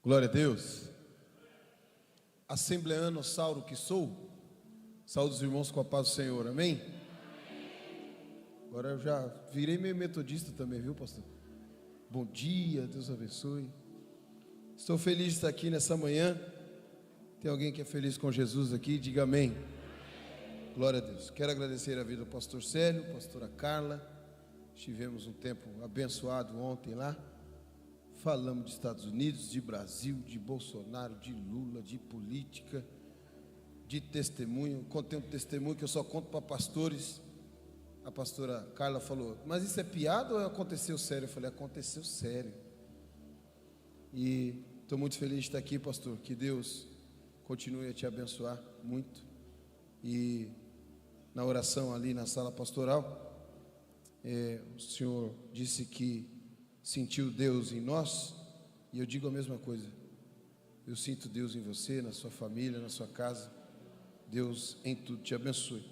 Glória a Deus. Assembleano-sauro que sou, saúde os irmãos com a paz do Senhor, amém? Agora eu já virei meio metodista também, viu, pastor? Bom dia, Deus abençoe. Estou feliz de estar aqui nessa manhã. Tem alguém que é feliz com Jesus aqui? Diga amém. Glória a Deus. Quero agradecer a vida do pastor Célio, pastora Carla. Tivemos um tempo abençoado ontem lá. Falamos de Estados Unidos, de Brasil, de Bolsonaro, de Lula, de política, de testemunho. Contei um testemunho que eu só conto para pastores. A pastora Carla falou: mas isso é piada ou aconteceu sério? Eu falei: aconteceu sério. E estou muito feliz de estar aqui, pastor. Que Deus continue a te abençoar muito. E na oração ali na sala pastoral, o senhor disse que sentiu Deus em nós, e eu digo a mesma coisa. Eu sinto Deus em você, na sua família, na sua casa. Deus em tudo te abençoe.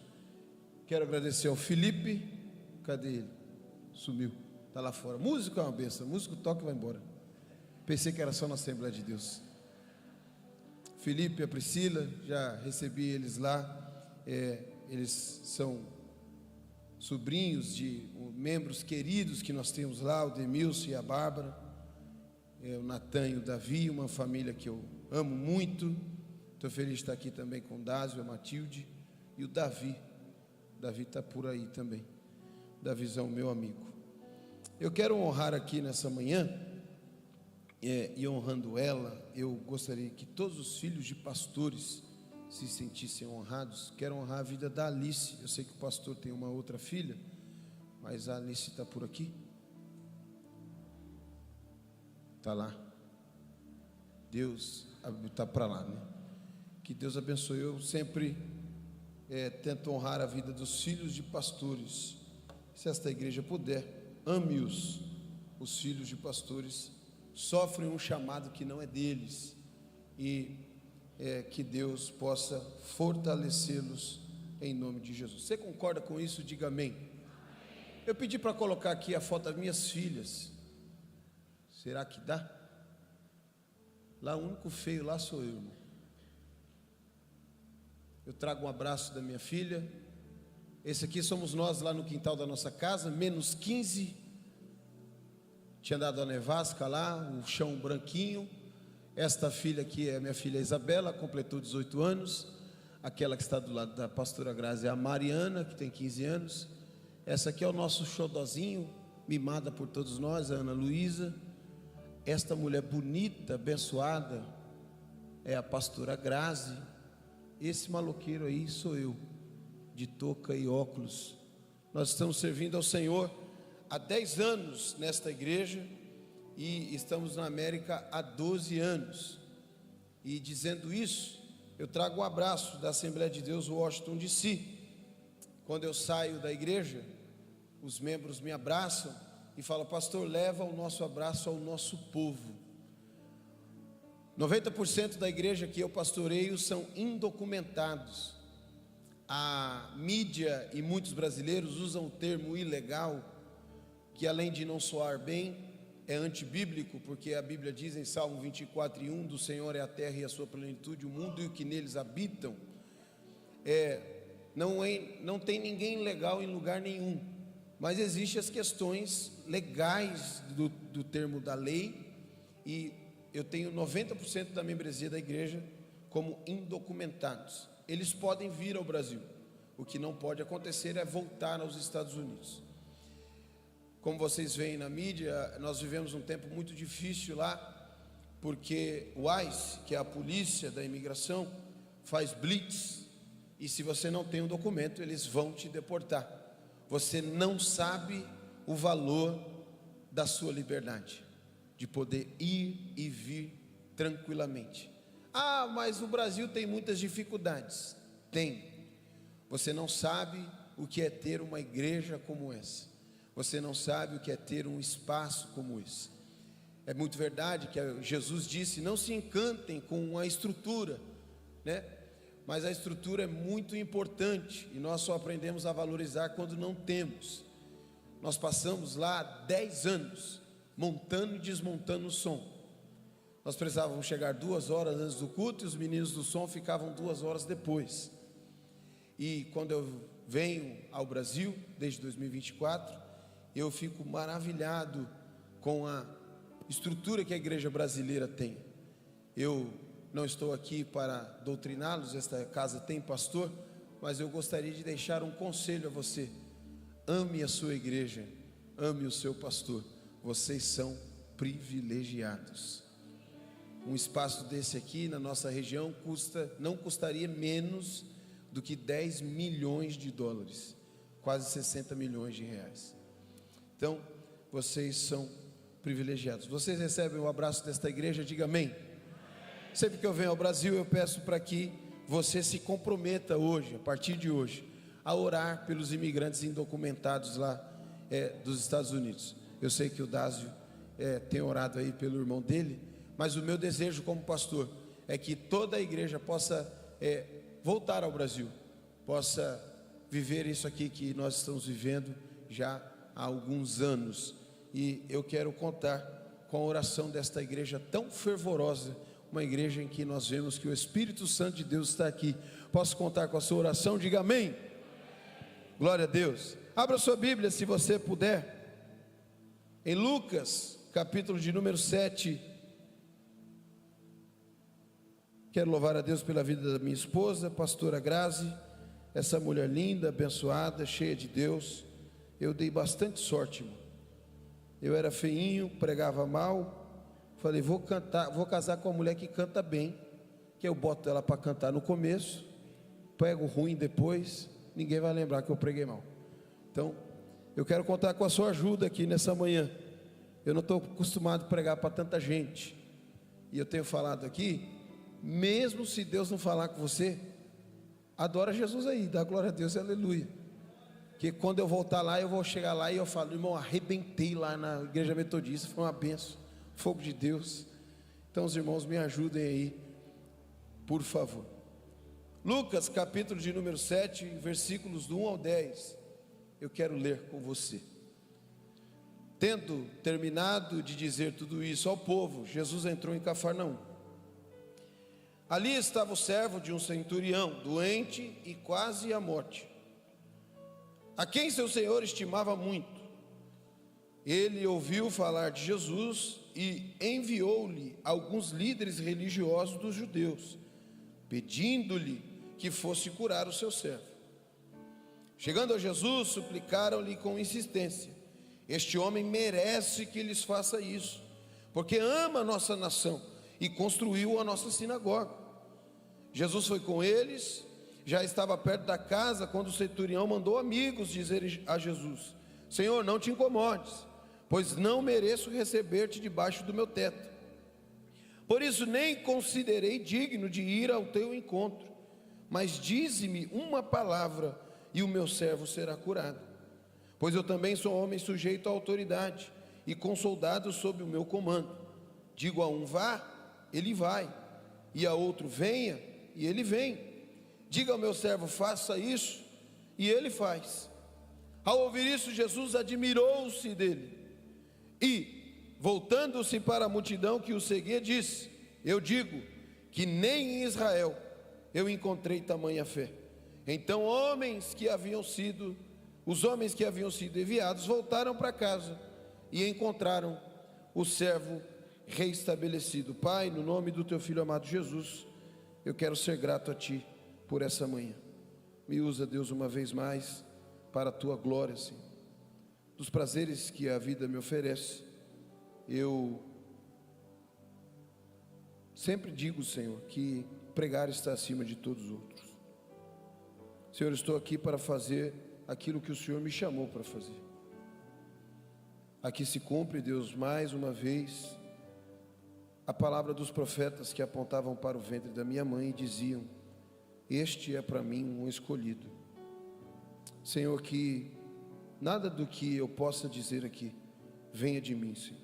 Quero agradecer ao Felipe. Cadê ele? Sumiu, está lá fora. Músico é uma benção, músico toca e vai embora. Pensei que era só na Assembleia de Deus. Felipe e a Priscila, já recebi eles lá. Eles são sobrinhos de membros queridos que nós temos lá, o Demilson e a Bárbara, o Natan e o Davi, uma família que eu amo muito. Estou feliz de estar aqui também com o Dásio, a Matilde e o Davi. O Davi está por aí também. Davizão, meu amigo. Eu quero honrar aqui nessa manhã, e honrando ela, eu gostaria que todos os filhos de pastores se sentissem honrados. Quero honrar a vida da Alice. Eu sei que o pastor tem uma outra filha, mas a Alice está por aqui. Está lá. Deus está para lá, né? Que Deus abençoe. Eu sempre tento honrar a vida dos filhos de pastores. Se esta igreja puder, ame-os. Os filhos de pastores sofrem um chamado que não é deles, e que Deus possa fortalecê-los em nome de Jesus. Você concorda com isso? Diga amém. Eu pedi para colocar aqui a foto das minhas filhas. Será que dá? Lá o único feio lá sou eu, irmão. Eu trago um abraço da minha filha. Esse aqui somos nós lá no quintal da nossa casa, menos 15. Tinha dado a nevasca lá, o chão branquinho. Esta filha aqui é minha filha Isabela, completou 18 anos. Aquela que está do lado da pastora Grazi é a Mariana, que tem 15 anos. Essa aqui é o nosso xodozinho, mimada por todos nós, a Ana Luísa. Esta mulher bonita, abençoada, é a pastora Grazi. Esse maloqueiro aí sou eu, de touca e óculos. Nós estamos servindo ao Senhor há 10 anos nesta igreja, e estamos na América há 12 anos. E dizendo isso, eu trago um abraço da Assembleia de Deus Washington DC. Quando eu saio da igreja, os membros me abraçam e falam: pastor, leva o nosso abraço ao nosso povo. 90% da igreja que eu pastoreio são indocumentados. A mídia e muitos brasileiros usam o termo ilegal, que além de não soar bem, é antibíblico, porque a Bíblia diz em Salmo 24:1: do Senhor é a terra e a sua plenitude, o mundo e o que neles habitam. Não tem ninguém ilegal em lugar nenhum, mas existem as questões legais do termo da lei, e eu tenho 90% da membresia da igreja como indocumentados. Eles podem vir ao Brasil, o que não pode acontecer é voltar aos Estados Unidos. Como vocês veem na mídia, nós vivemos um tempo muito difícil lá, porque o ICE, que é a polícia da imigração, faz blitz, e se você não tem um documento, eles vão te deportar. Você não sabe o valor da sua liberdade, de poder ir e vir tranquilamente. Ah, mas o Brasil tem muitas dificuldades. Tem. Você não sabe o que é ter uma igreja como essa. Você não sabe o que é ter um espaço como esse. É muito verdade que Jesus disse: não se encantem com a estrutura, né? Mas a estrutura é muito importante, e nós só aprendemos a valorizar quando não temos. Nós passamos lá 10 anos montando e desmontando o som. Nós precisávamos chegar 2 horas antes do culto e os meninos do som ficavam 2 horas depois. E quando eu venho ao Brasil, desde 2024, eu fico maravilhado com a estrutura que a igreja brasileira tem. Eu não estou aqui para doutriná-los, esta casa tem pastor, mas eu gostaria de deixar um conselho a você: ame a sua igreja, ame o seu pastor. Vocês são privilegiados. Um espaço desse aqui na nossa região não custaria menos do que 10 milhões de dólares, quase 60 milhões de reais. Então, vocês são privilegiados. Vocês recebem o abraço desta igreja? Diga amém. Sempre que eu venho ao Brasil, eu peço para que você se comprometa hoje, a partir de hoje, a orar pelos imigrantes indocumentados lá dos Estados Unidos. Eu sei que o Dásio tem orado aí pelo irmão dele, mas o meu desejo como pastor é que toda a igreja possa voltar ao Brasil, possa viver isso aqui que nós estamos vivendo já há alguns anos. E eu quero contar com a oração desta igreja tão fervorosa, uma igreja em que nós vemos que o Espírito Santo de Deus está aqui. Posso contar com a sua oração? Diga amém. Glória a Deus. Abra sua Bíblia, se você puder, em Lucas, capítulo de número 7. Quero louvar a Deus pela vida da minha esposa, pastora Grazi, essa mulher linda, abençoada, cheia de Deus. Eu dei bastante sorte, irmão. Eu era feinho, pregava mal. Falei, vou casar com uma mulher que canta bem, que eu boto ela para cantar no começo, pego ruim depois, ninguém vai lembrar que eu preguei mal. Então, eu quero contar com a sua ajuda aqui nessa manhã. Eu não estou acostumado a pregar para tanta gente, e eu tenho falado aqui, mesmo se Deus não falar com você, adora Jesus aí, dá glória a Deus, aleluia. Que quando eu voltar lá, eu vou chegar lá e eu falo, irmão, arrebentei lá na igreja metodista, foi uma benção. Fogo de Deus. Então os irmãos me ajudem aí, por favor. Lucas capítulo de número 7, versículos do 1 ao 10, eu quero ler com você. Tendo terminado de dizer tudo isso ao povo, Jesus entrou em Cafarnaum. Ali estava o servo de um centurião, doente e quase à morte, a quem seu senhor estimava muito. Ele ouviu falar de Jesus e enviou-lhe alguns líderes religiosos dos judeus, pedindo-lhe que fosse curar o seu servo. Chegando a Jesus, suplicaram-lhe com insistência: este homem merece que lhes faça isso, porque ama a nossa nação e construiu a nossa sinagoga. Jesus foi com eles, já estava perto da casa quando o centurião mandou amigos dizer a Jesus: Senhor, não te incomodes, pois não mereço receber-te debaixo do meu teto. Por isso nem considerei digno de ir ao teu encontro, mas dize-me uma palavra e o meu servo será curado. Pois eu também sou homem sujeito à autoridade e com soldados sob o meu comando. Digo a um vá, ele vai, e a outro venha, e ele vem. Diga ao meu servo faça isso, e ele faz. Ao ouvir isso, Jesus admirou-se dele e, voltando-se para a multidão que o seguia, disse: eu digo que nem em Israel eu encontrei tamanha fé. Então os homens que haviam sido enviados voltaram para casa e encontraram o servo reestabelecido. Pai, no nome do teu filho amado Jesus, eu quero ser grato a ti por essa manhã. Me usa, Deus, uma vez mais para a tua glória, Senhor. Dos prazeres que a vida me oferece, eu sempre digo, Senhor, que pregar está acima de todos os outros. Senhor, estou aqui para fazer aquilo que o Senhor me chamou para fazer. Aqui se cumpre, Deus, mais uma vez a palavra dos profetas que apontavam para o ventre da minha mãe e diziam: este é para mim um escolhido. Senhor, que nada do que eu possa dizer aqui venha de mim, Senhor.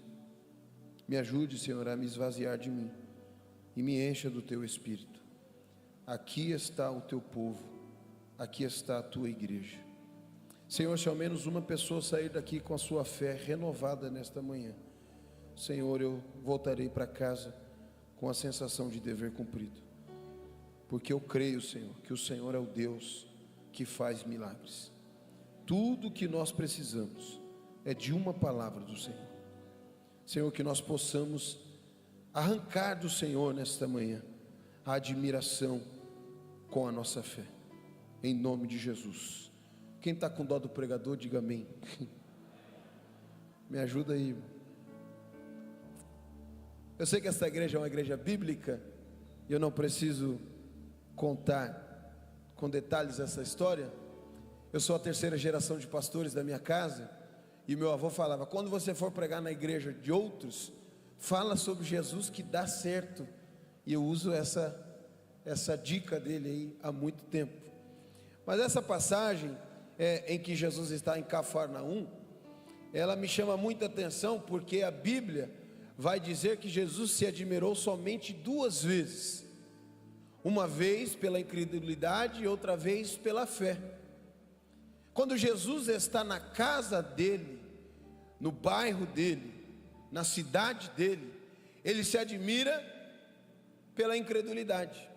Me ajude, Senhor, a me esvaziar de mim e me encha do teu Espírito. Aqui está o teu povo, aqui está a tua igreja. Senhor, se ao menos uma pessoa sair daqui com a sua fé renovada nesta manhã, Senhor, eu voltarei para casa com a sensação de dever cumprido, porque eu creio, Senhor, que o Senhor é o Deus que faz milagres. Tudo que nós precisamos é de uma palavra do Senhor. Senhor, que nós possamos arrancar do Senhor nesta manhã a admiração com a nossa fé, em nome de Jesus. Quem está com dó do pregador, diga amém. Me ajuda aí, irmão. Eu sei que essa igreja é uma igreja bíblica, e eu não preciso contar com detalhes essa história. Eu sou a terceira geração de pastores da minha casa, e meu avô falava: quando você for pregar na igreja de outros, fala sobre Jesus que dá certo. E eu uso essa dica dele aí há muito tempo. Mas essa passagem em que Jesus está em Cafarnaum, ela me chama muita atenção, porque a Bíblia vai dizer que Jesus se admirou somente 2 vezes. Uma vez pela incredulidade e outra vez pela fé. Quando Jesus está na casa dele, no bairro dele, na cidade dele, ele se admira pela incredulidade.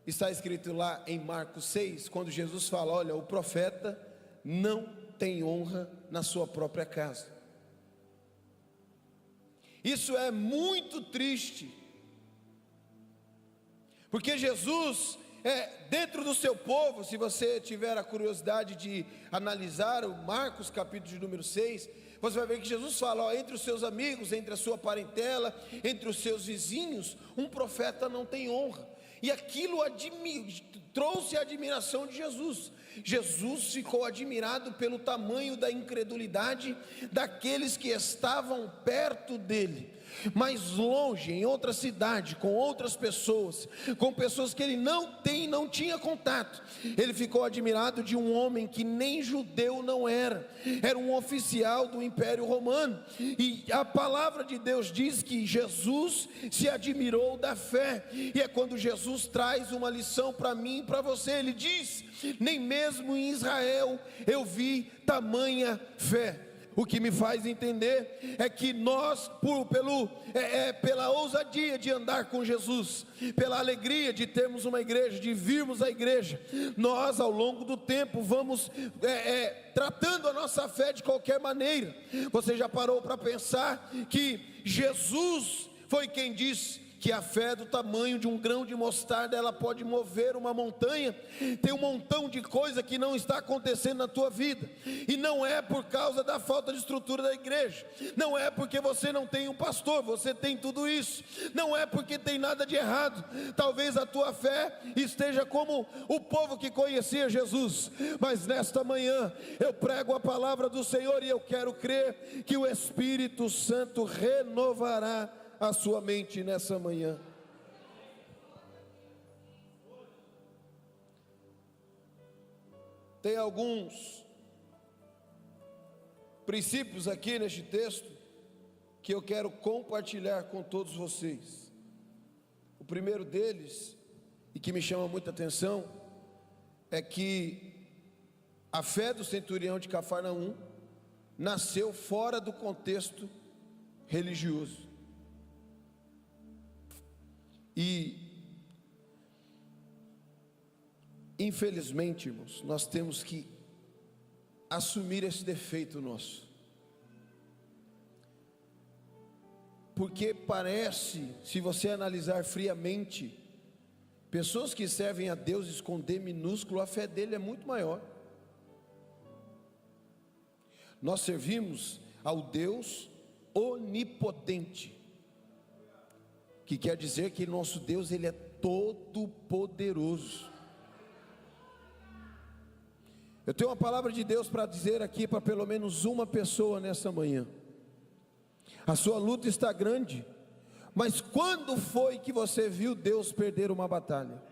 Está escrito lá em Marcos 6, quando Jesus fala: olha, o profeta não tem honra na sua própria casa. Isso é muito triste, porque Jesus, dentro do seu povo, se você tiver a curiosidade de analisar o Marcos capítulo de número 6, você vai ver que Jesus fala: entre os seus amigos, entre a sua parentela, entre os seus vizinhos, um profeta não tem honra. E aquilo trouxe a admiração de Jesus. Jesus ficou admirado pelo tamanho da incredulidade daqueles que estavam perto dele. Mais longe, em outra cidade, com outras pessoas, com pessoas que ele não tinha contato, ele ficou admirado de um homem que nem judeu não era um oficial do Império Romano. E a palavra de Deus diz que Jesus se admirou da fé, e é quando Jesus traz uma lição para mim e para você. Ele diz: nem mesmo em Israel eu vi tamanha fé. O que me faz entender é que nós, pela ousadia de andar com Jesus, pela alegria de termos uma igreja, de virmos à igreja, nós ao longo do tempo vamos tratando a nossa fé de qualquer maneira. Você já parou para pensar que Jesus foi quem disse que a fé do tamanho de um grão de mostarda, ela pode mover uma montanha? Tem um montão de coisa que não está acontecendo na tua vida, e não é por causa da falta de estrutura da igreja, não é porque você não tem um pastor, você tem tudo isso, não é porque tem nada de errado. Talvez a tua fé esteja como o povo que conhecia Jesus, mas nesta manhã eu prego a palavra do Senhor, e eu quero crer que o Espírito Santo renovará a sua mente nessa manhã. Tem alguns princípios aqui neste texto que eu quero compartilhar com todos vocês. O primeiro deles, e que me chama muita atenção, é que a fé do centurião de Cafarnaum nasceu fora do contexto religioso. E infelizmente, irmãos, nós temos que assumir esse defeito nosso, porque parece, se você analisar friamente, pessoas que servem a Deus com D minúsculo, a fé dele é muito maior. Nós servimos ao Deus onipotente, que quer dizer que nosso Deus, ele é todo poderoso. Eu tenho uma palavra de Deus para dizer aqui para pelo menos uma pessoa nessa manhã. A sua luta está grande, mas quando foi que você viu Deus perder uma batalha?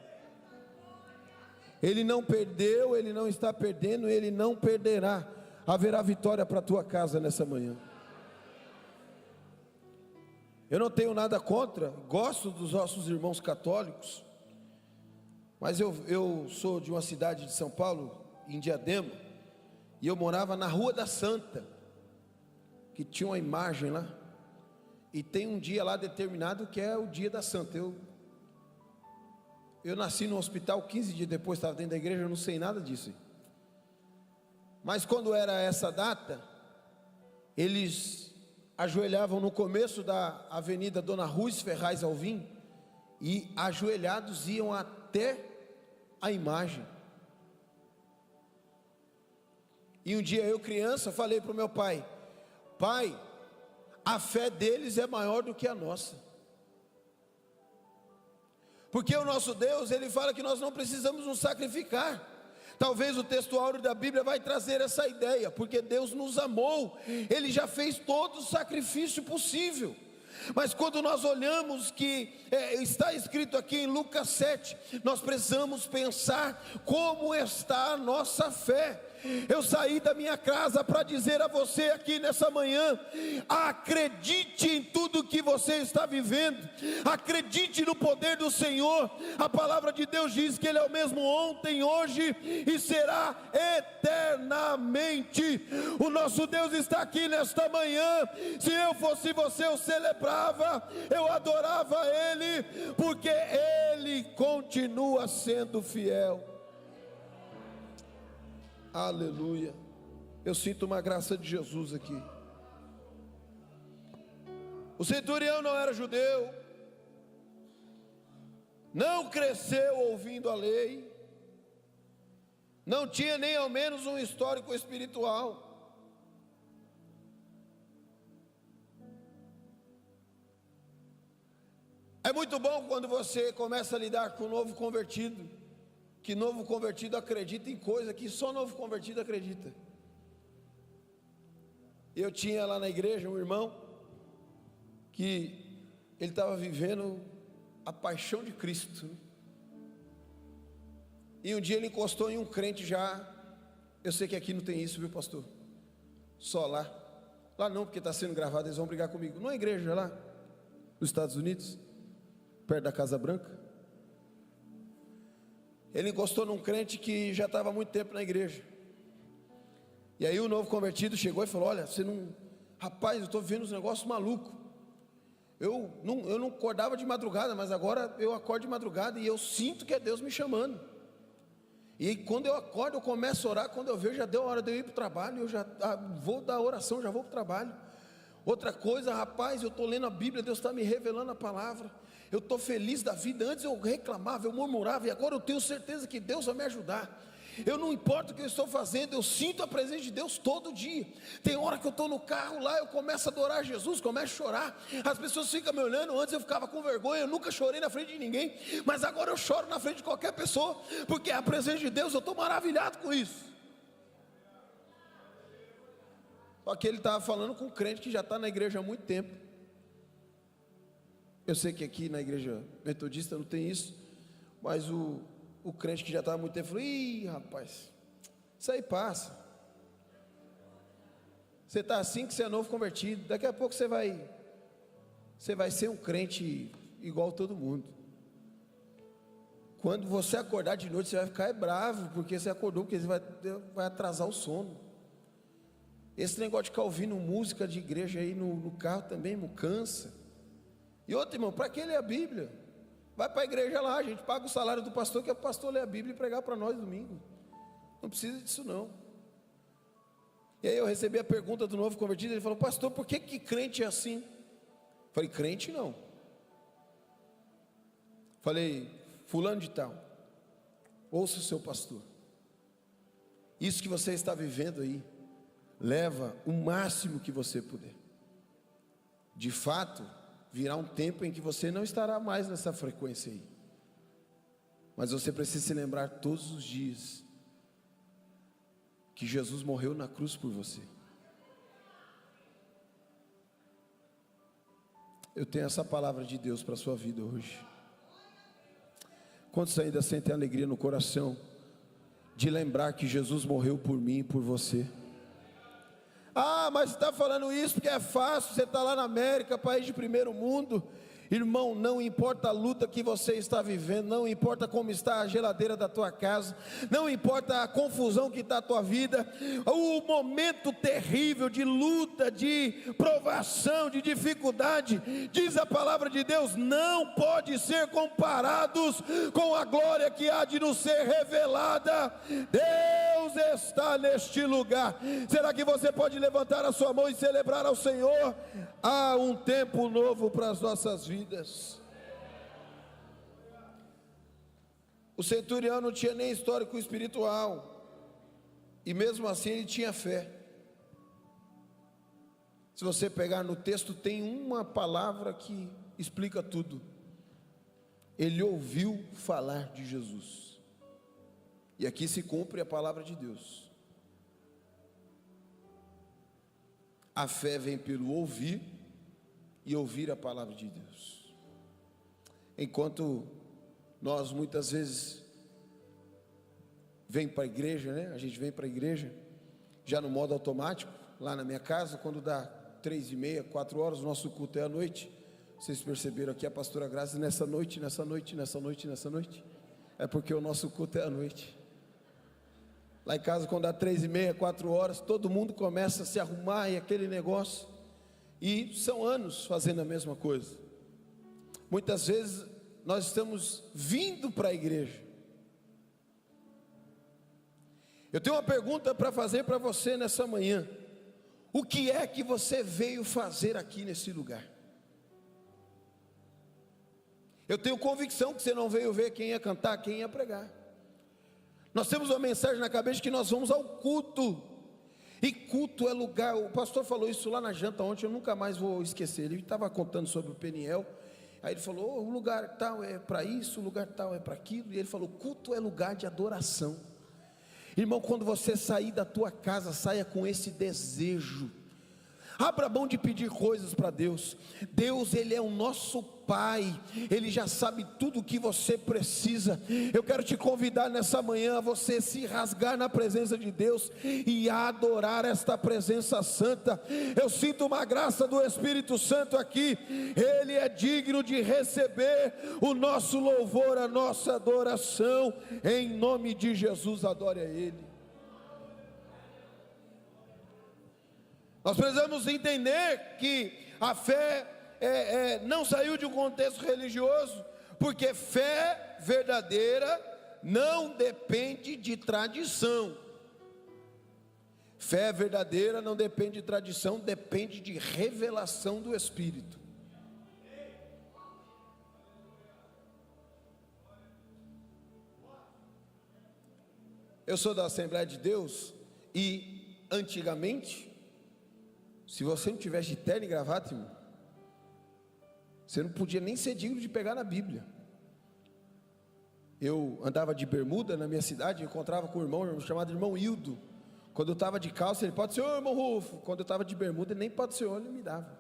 Ele não perdeu, ele não está perdendo, ele não perderá. Haverá vitória para a tua casa nessa manhã. Eu não tenho nada contra, gosto dos nossos irmãos católicos, mas eu sou de uma cidade de São Paulo, em Diadema, e eu morava na Rua da Santa, que tinha uma imagem lá, E tem um dia lá determinado que é o dia da santa. Eu nasci no hospital, 15 dias depois estava dentro da igreja, eu não sei nada disso. Mas quando era essa data, eles ajoelhavam no começo da avenida Dona Ruz Ferraz Alvim, e ajoelhados iam até a imagem. E um dia eu, criança, falei para o meu pai: pai, a fé deles é maior do que a nossa. Porque o nosso Deus, Ele fala que nós não precisamos nos sacrificar. Talvez o texto áureo da Bíblia vai trazer essa ideia, porque Deus nos amou, Ele já fez todo o sacrifício possível. Mas quando nós olhamos que está escrito aqui em Lucas 7, nós precisamos pensar como está a nossa fé. Eu saí da minha casa para dizer a você aqui nessa manhã: acredite em tudo que você está vivendo, acredite no poder do Senhor. A palavra de Deus diz que Ele é o mesmo ontem, hoje e será eternamente. O nosso Deus está aqui nesta manhã. Se eu fosse você, eu celebrava, eu adorava Ele, porque Ele continua sendo fiel. Aleluia. Eu sinto uma graça de Jesus aqui. O centurião não era judeu, não cresceu ouvindo a lei, não tinha nem ao menos um histórico espiritual. É muito bom quando você começa a lidar com um novo convertido, que novo convertido acredita em coisa que só novo convertido acredita. Eu tinha lá na igreja um irmão que ele estava vivendo a paixão de Cristo, e um dia ele encostou em um crente já. Eu sei que aqui não tem isso, viu, pastor? Só lá não, porque está sendo gravado, eles vão brigar comigo. Não é igreja lá nos Estados Unidos, perto da Casa Branca. Ele encostou num crente que já estava há muito tempo na igreja. E aí o novo convertido chegou e falou: olha, você não... rapaz, eu estou vendo uns negócios malucos. Eu não acordava de madrugada, mas agora eu acordo de madrugada e eu sinto que é Deus me chamando. E quando eu acordo, eu começo a orar. Quando eu vejo, já deu a hora de eu ir para o trabalho, eu já vou dar oração, já vou para o trabalho. Outra coisa, rapaz, eu estou lendo a Bíblia, Deus está me revelando a palavra. Eu estou feliz da vida. Antes eu reclamava, eu murmurava, e agora eu tenho certeza que Deus vai me ajudar. Eu não importa o que eu estou fazendo, eu sinto a presença de Deus todo dia. Tem hora que eu estou no carro lá, eu começo a adorar Jesus, começo a chorar. As pessoas ficam me olhando. Antes eu ficava com vergonha, eu nunca chorei na frente de ninguém, mas agora eu choro na frente de qualquer pessoa, porque a presença de Deus, eu estou maravilhado com isso. Só que ele estava falando com um crente que já está na igreja há muito tempo. Eu sei que aqui na igreja metodista não tem isso, mas o crente que já estava há muito tempo falou: ih, rapaz, isso aí passa. Você está assim que você é novo convertido, daqui a pouco você vai ser um crente igual todo mundo. Quando você acordar de noite, você vai ficar bravo, porque você acordou, porque você vai atrasar o sono. Esse negócio de ficar ouvindo música de igreja aí no carro também me cansa. E outro, irmão, para que ler a Bíblia? Vai para a igreja lá, a gente paga o salário do pastor, que é o pastor ler a Bíblia e pregar para nós domingo. Não precisa disso não. E aí eu recebi a pergunta do novo convertido. Ele falou: pastor, por que crente é assim? Falei: crente não. Falei: fulano de tal, ouça o seu pastor. Isso que você está vivendo aí, leva o máximo que você puder. De fato, virá um tempo em que você não estará mais nessa frequência aí, mas você precisa se lembrar todos os dias que Jesus morreu na cruz por você. Eu tenho essa palavra de Deus para a sua vida hoje. Quantos ainda sentem alegria no coração de lembrar que Jesus morreu por mim e por você? Ah, mas você está falando isso porque é fácil. Você está lá na América, país de primeiro mundo, Irmão, não importa a luta que você está vivendo, não importa como está a geladeira da tua casa, não importa a confusão que está a tua vida, o momento terrível de luta, de provação, de dificuldade, diz a palavra de Deus, não pode ser comparados com a glória que há de nos ser revelada. Deus está neste lugar. Será que você pode levantar a sua mão e celebrar ao Senhor? Há um tempo novo para as nossas vidas. O centurião não tinha nem histórico espiritual, e mesmo assim ele tinha fé. Se você pegar no texto, tem uma palavra que explica tudo. Ele ouviu falar de Jesus, e aqui se cumpre a palavra de Deus. A fé vem pelo ouvir, e ouvir a palavra de Deus. Enquanto nós muitas vezes vem para a igreja, né? A gente vem para a igreja já no modo automático. Lá na minha casa, quando dá 3h30, 4 horas, o nosso culto é à noite. Vocês perceberam aqui a pastora Graça, nessa noite, é porque o nosso culto é à noite. Lá em casa, quando dá 3h30, 4 horas, todo mundo começa a se arrumar e aquele negócio. E são anos fazendo a mesma coisa. Muitas vezes nós estamos vindo para a igreja. Eu tenho uma pergunta para fazer para você nessa manhã. O que é que você veio fazer aqui nesse lugar? Eu tenho convicção que você não veio ver quem ia cantar, quem ia pregar. Nós temos uma mensagem na cabeça que nós vamos ao culto. E culto é lugar, o pastor falou isso lá na janta ontem, eu nunca mais vou esquecer. Ele estava contando sobre o Peniel, aí ele falou, o lugar tal é para isso, o lugar tal é para aquilo, e ele falou, culto é lugar de adoração. Irmão, quando você sair da tua casa, saia com esse desejo, abra mão de pedir coisas para Deus. Deus, Ele é o nosso Pai, Ele já sabe tudo o que você precisa. Eu quero te convidar nessa manhã a você se rasgar na presença de Deus e adorar esta presença santa. Eu sinto uma graça do Espírito Santo aqui. Ele é digno de receber o nosso louvor, a nossa adoração. Em nome de Jesus, adore a Ele. Nós precisamos entender que a fé não saiu de um contexto religioso, porque fé verdadeira não depende de tradição. Fé verdadeira não depende de tradição, depende de revelação do Espírito. Eu sou da Assembleia de Deus e antigamente, se você não tivesse de terno e gravata, irmão, você não podia nem ser digno de pegar na Bíblia. Eu andava de bermuda na minha cidade, encontrava com um irmão chamado irmão Hildo. Quando eu estava de calça, ele pode ser ô irmão Rufo. Quando eu estava de bermuda, ele nem pode ser, ele me dava.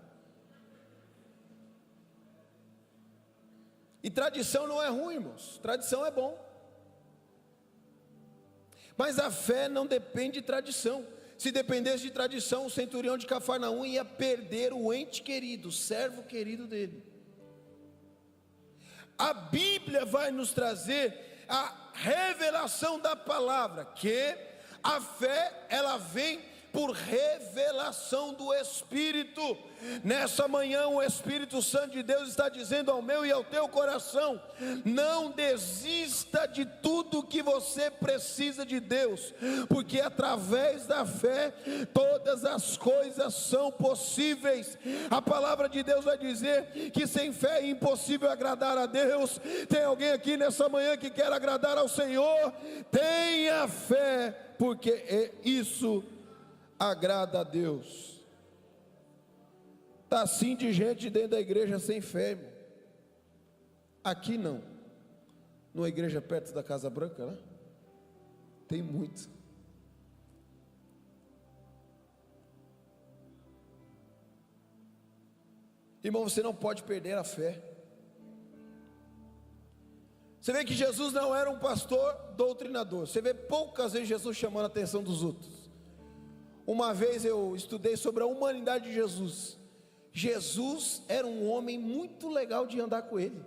E tradição não é ruim, irmãos, tradição é bom. Mas a fé não depende de tradição. Se dependesse de tradição, o centurião de Cafarnaum ia perder o ente querido, o servo querido dele. A Bíblia vai nos trazer a revelação da palavra, que a fé, ela vem por revelação do Espírito. Nessa manhã o Espírito Santo de Deus está dizendo ao meu e ao teu coração: não desista de tudo que você precisa de Deus, porque através da fé todas as coisas são possíveis. A palavra de Deus vai dizer que sem fé é impossível agradar a Deus. Tem alguém aqui nessa manhã que quer agradar ao Senhor? Tenha fé, porque isso agrada a Deus. Está assim de gente dentro da igreja sem fé, irmão. Aqui não. Numa igreja perto da Casa Branca, né? Tem muito. Irmão, você não pode perder a fé. Você vê que Jesus não era um pastor doutrinador. Você vê poucas vezes Jesus chamando a atenção dos outros. Uma vez eu estudei sobre a humanidade de Jesus. Jesus era um homem muito legal de andar com ele.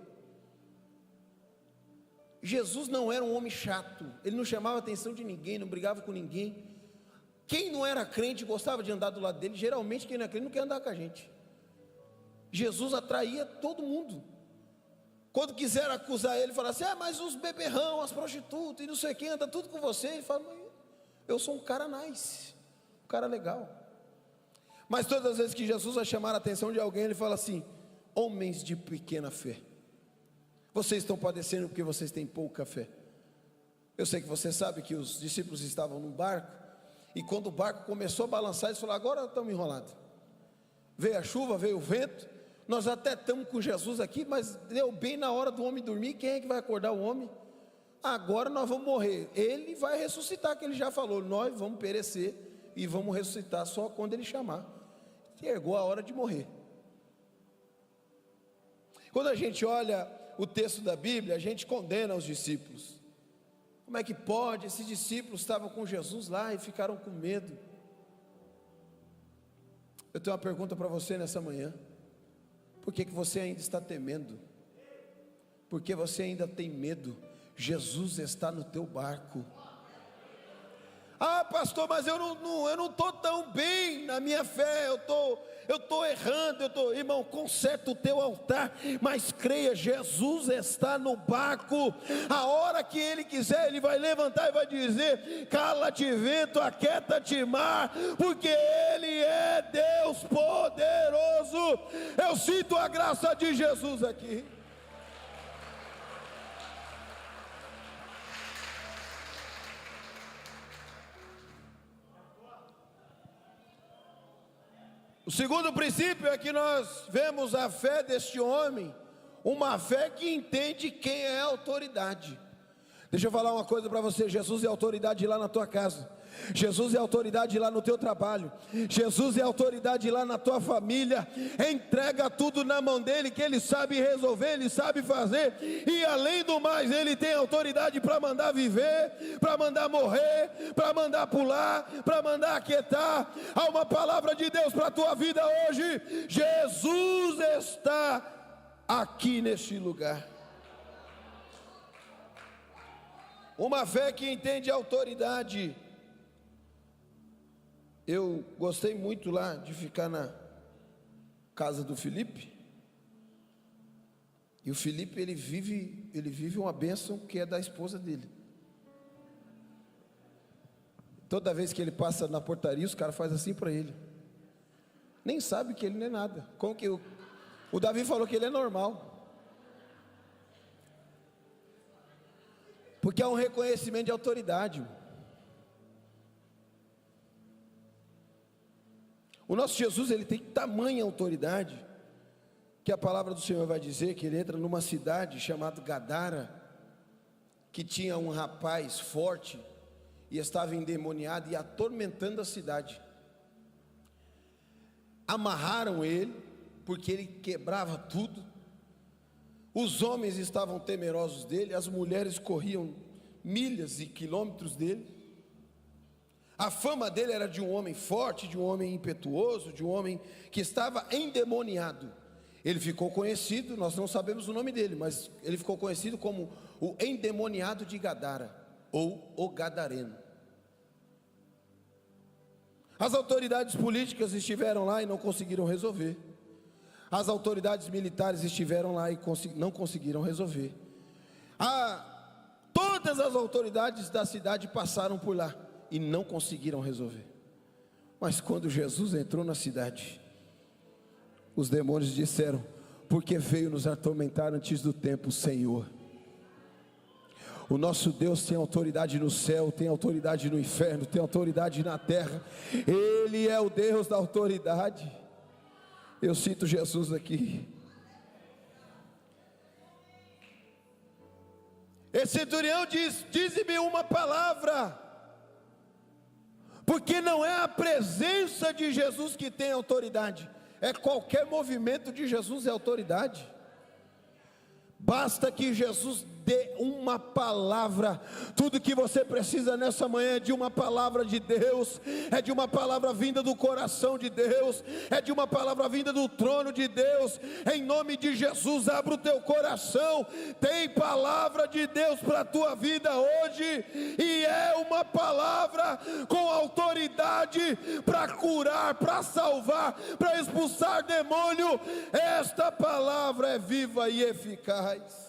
Jesus não era um homem chato, ele não chamava a atenção de ninguém, não brigava com ninguém. Quem não era crente gostava de andar do lado dele. Geralmente quem não é crente não quer andar com a gente. Jesus atraía todo mundo. Quando quiseram acusar ele, falaram assim: mas os beberrão, as prostitutas e não sei quem, anda tudo com você. Ele fala: mas eu sou um cara nice, um cara legal. Mas todas as vezes que Jesus vai chamar a atenção de alguém, ele fala assim: homens de pequena fé, vocês estão padecendo porque vocês têm pouca fé. Eu sei que você sabe que os discípulos estavam num barco, e quando o barco começou a balançar, eles falaram: agora estamos enrolados. Veio a chuva, veio o vento, nós até estamos com Jesus aqui, mas deu bem na hora do homem dormir. Quem é que vai acordar o homem? Agora nós vamos morrer. Ele vai ressuscitar, que ele já falou: nós vamos perecer e vamos ressuscitar só quando ele chamar. Chegou a hora de morrer. Quando a gente olha o texto da Bíblia, a gente condena os discípulos. Como é que pode? Esses discípulos estavam com Jesus lá e ficaram com medo. Eu tenho uma pergunta para você nessa manhã: por que você ainda está temendo? Por que você ainda tem medo? Jesus está no teu barco. Pastor, mas eu não estou tão bem na minha fé, eu estou errando, irmão, conserta o teu altar, mas creia, Jesus está no barco. A hora que Ele quiser, Ele vai levantar e vai dizer: cala-te vento, aquieta-te mar, porque Ele é Deus poderoso. Eu sinto a graça de Jesus aqui. O segundo princípio é que nós vemos a fé deste homem, uma fé que entende quem é a autoridade. Deixa eu falar uma coisa para você: Jesus é autoridade lá na tua casa, Jesus é autoridade lá no teu trabalho, Jesus é autoridade lá na tua família. Entrega tudo na mão dele, que ele sabe resolver, ele sabe fazer, e além do mais, ele tem autoridade para mandar viver, para mandar morrer, para mandar pular, para mandar aquietar. Há uma palavra de Deus para a tua vida hoje: Jesus está aqui neste lugar. Uma fé que entende a autoridade. Eu gostei muito lá de ficar na casa do Felipe. E o Felipe, ele vive uma bênção que é da esposa dele. Toda vez que ele passa na portaria, os caras fazem assim para ele. Nem sabe que ele não é nada. Como que o Davi falou que ele é normal. Porque há um reconhecimento de autoridade. O nosso Jesus, ele tem tamanha autoridade, que a palavra do Senhor vai dizer que ele entra numa cidade chamada Gadara, que tinha um rapaz forte, e estava endemoniado e atormentando a cidade. Amarraram ele, porque ele quebrava tudo. Os homens estavam temerosos dele, as mulheres corriam milhas e quilômetros dele. A fama dele era de um homem forte, de um homem impetuoso, de um homem que estava endemoniado. Ele ficou conhecido, nós não sabemos o nome dele, mas ele ficou conhecido como o endemoniado de Gadara, ou o Gadareno. As autoridades políticas estiveram lá e não conseguiram resolver. As autoridades militares estiveram lá e não conseguiram resolver. Todas as autoridades da cidade passaram por lá e não conseguiram resolver. Mas quando Jesus entrou na cidade, os demônios disseram: porque veio nos atormentar antes do tempo, Senhor. O nosso Deus tem autoridade no céu, tem autoridade no inferno, tem autoridade na terra. Ele é o Deus da autoridade. Eu sinto Jesus aqui. Esse centurião diz: dize-me uma palavra. Porque não é a presença de Jesus que tem autoridade, é qualquer movimento de Jesus é autoridade. Basta que Jesus dê uma palavra. Tudo que você precisa nessa manhã é de uma palavra de Deus, é de uma palavra vinda do coração de Deus, é de uma palavra vinda do trono de Deus. Em nome de Jesus, abra o teu coração. Tem palavra de Deus para a tua vida hoje, e é uma palavra com autoridade para curar, para salvar, para expulsar demônio. Esta palavra é viva e eficaz.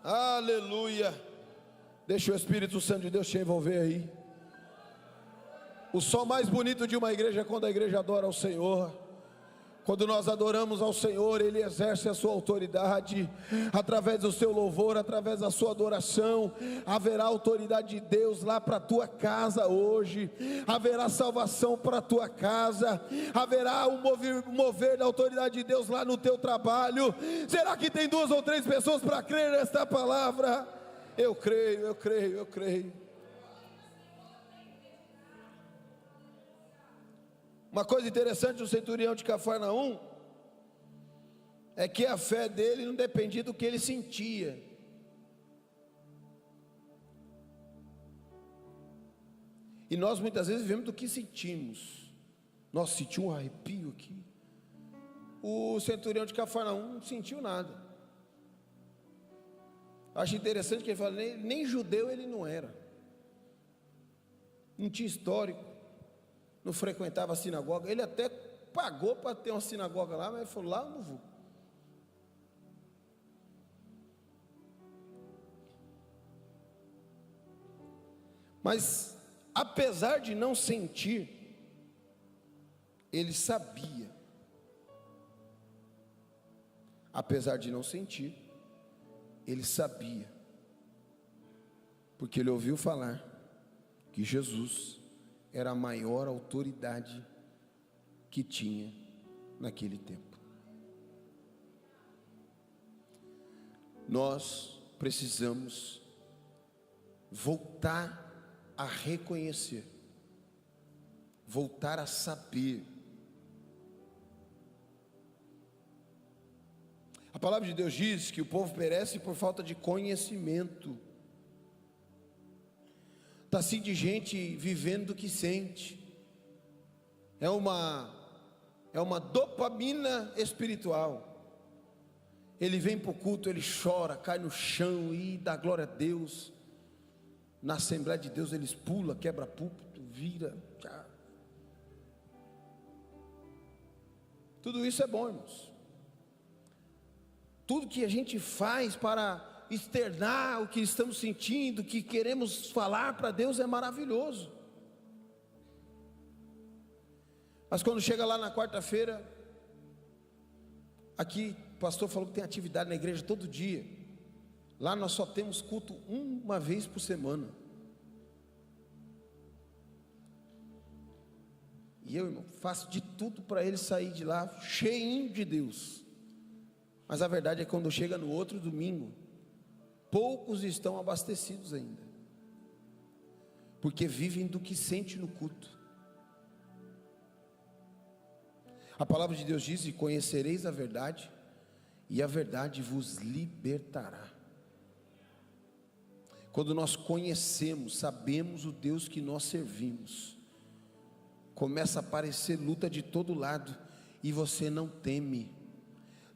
Aleluia. Deixa o Espírito Santo de Deus te envolver aí. O som mais bonito de uma igreja é quando a igreja adora ao Senhor. Quando nós adoramos ao Senhor, Ele exerce a sua autoridade, através do seu louvor, através da sua adoração. Haverá autoridade de Deus lá para a tua casa hoje, haverá salvação para a tua casa, haverá um mover da autoridade de Deus lá no teu trabalho. Será que tem 2 ou 3 pessoas para crer nesta palavra? Eu creio, eu creio, eu creio. Uma coisa interessante do centurião de Cafarnaum é que a fé dele não dependia do que ele sentia. E nós muitas vezes vivemos do que sentimos. Nossa, senti um arrepio aqui. O centurião de Cafarnaum não sentiu nada. Acho interessante que ele fala, nem judeu ele não era. Não tinha histórico. Não frequentava a sinagoga. Ele até pagou para ter uma sinagoga lá, mas ele falou, lá eu não vou. Mas apesar de não sentir, ele sabia. Apesar de não sentir, ele sabia, porque ele ouviu falar que Jesus era a maior autoridade que tinha naquele tempo. Nós precisamos voltar a reconhecer, voltar a saber. A palavra de Deus diz que o povo perece por falta de conhecimento. Está assim de gente vivendo do que sente. É uma dopamina espiritual. Ele vem para o culto, ele chora, cai no chão e dá glória a Deus. Na Assembleia de Deus eles pulam, quebra púlpito, vira. Tchau. Tudo isso é bom, irmãos. Tudo que a gente faz para externar o que estamos sentindo, o que queremos falar para Deus é maravilhoso. Mas quando chega lá na quarta-feira, aqui o pastor falou que tem atividade na igreja todo dia. Lá nós só temos culto uma vez por semana. E eu, irmão, faço de tudo para ele sair de lá cheinho de Deus. Mas a verdade é que quando chega no outro domingo, poucos estão abastecidos ainda, porque vivem do que sente no culto. A palavra de Deus diz: e conhecereis a verdade, e a verdade vos libertará. Quando nós conhecemos, sabemos o Deus que nós servimos, começa a aparecer luta de todo lado, e você não teme.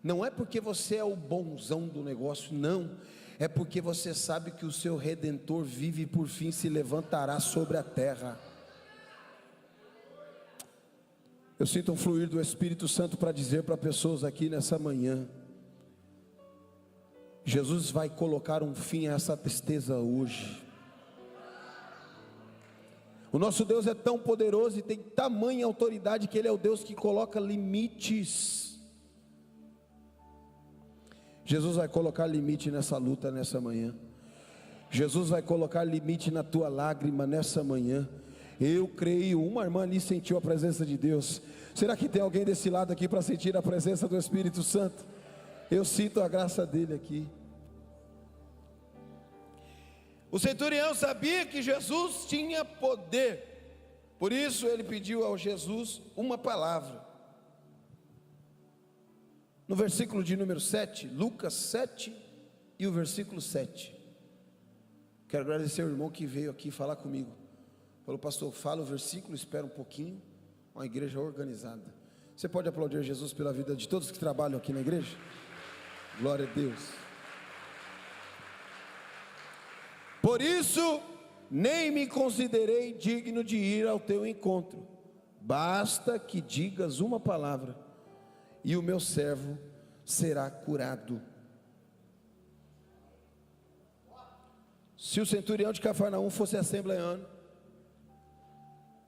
Não é porque você é o bonzão do negócio, não. É porque você sabe que o seu Redentor vive e por fim se levantará sobre a terra. Eu sinto um fluir do Espírito Santo para dizer para pessoas aqui nessa manhã: Jesus vai colocar um fim a essa tristeza hoje. O nosso Deus é tão poderoso e tem tamanha autoridade que Ele é o Deus que coloca limites. Jesus vai colocar limite nessa luta nessa manhã. Jesus vai colocar limite na tua lágrima nessa manhã. Eu creio. Uma irmã ali sentiu a presença de Deus. Será que tem alguém desse lado aqui para sentir a presença do Espírito Santo? Eu sinto a graça dele aqui. O centurião sabia que Jesus tinha poder, por isso ele pediu ao Jesus uma palavra. no versículo de número 7, Lucas 7 e o versículo 7. Quero agradecer ao irmão que veio aqui falar comigo. Falou: pastor, fala o versículo, espera um pouquinho. Uma igreja organizada. Você pode aplaudir Jesus pela vida de todos que trabalham aqui na igreja? Glória a Deus. Por isso, nem me considerei digno de ir ao teu encontro. Basta que digas uma palavra, e o meu servo será curado. Se o centurião de Cafarnaum fosse assembleano,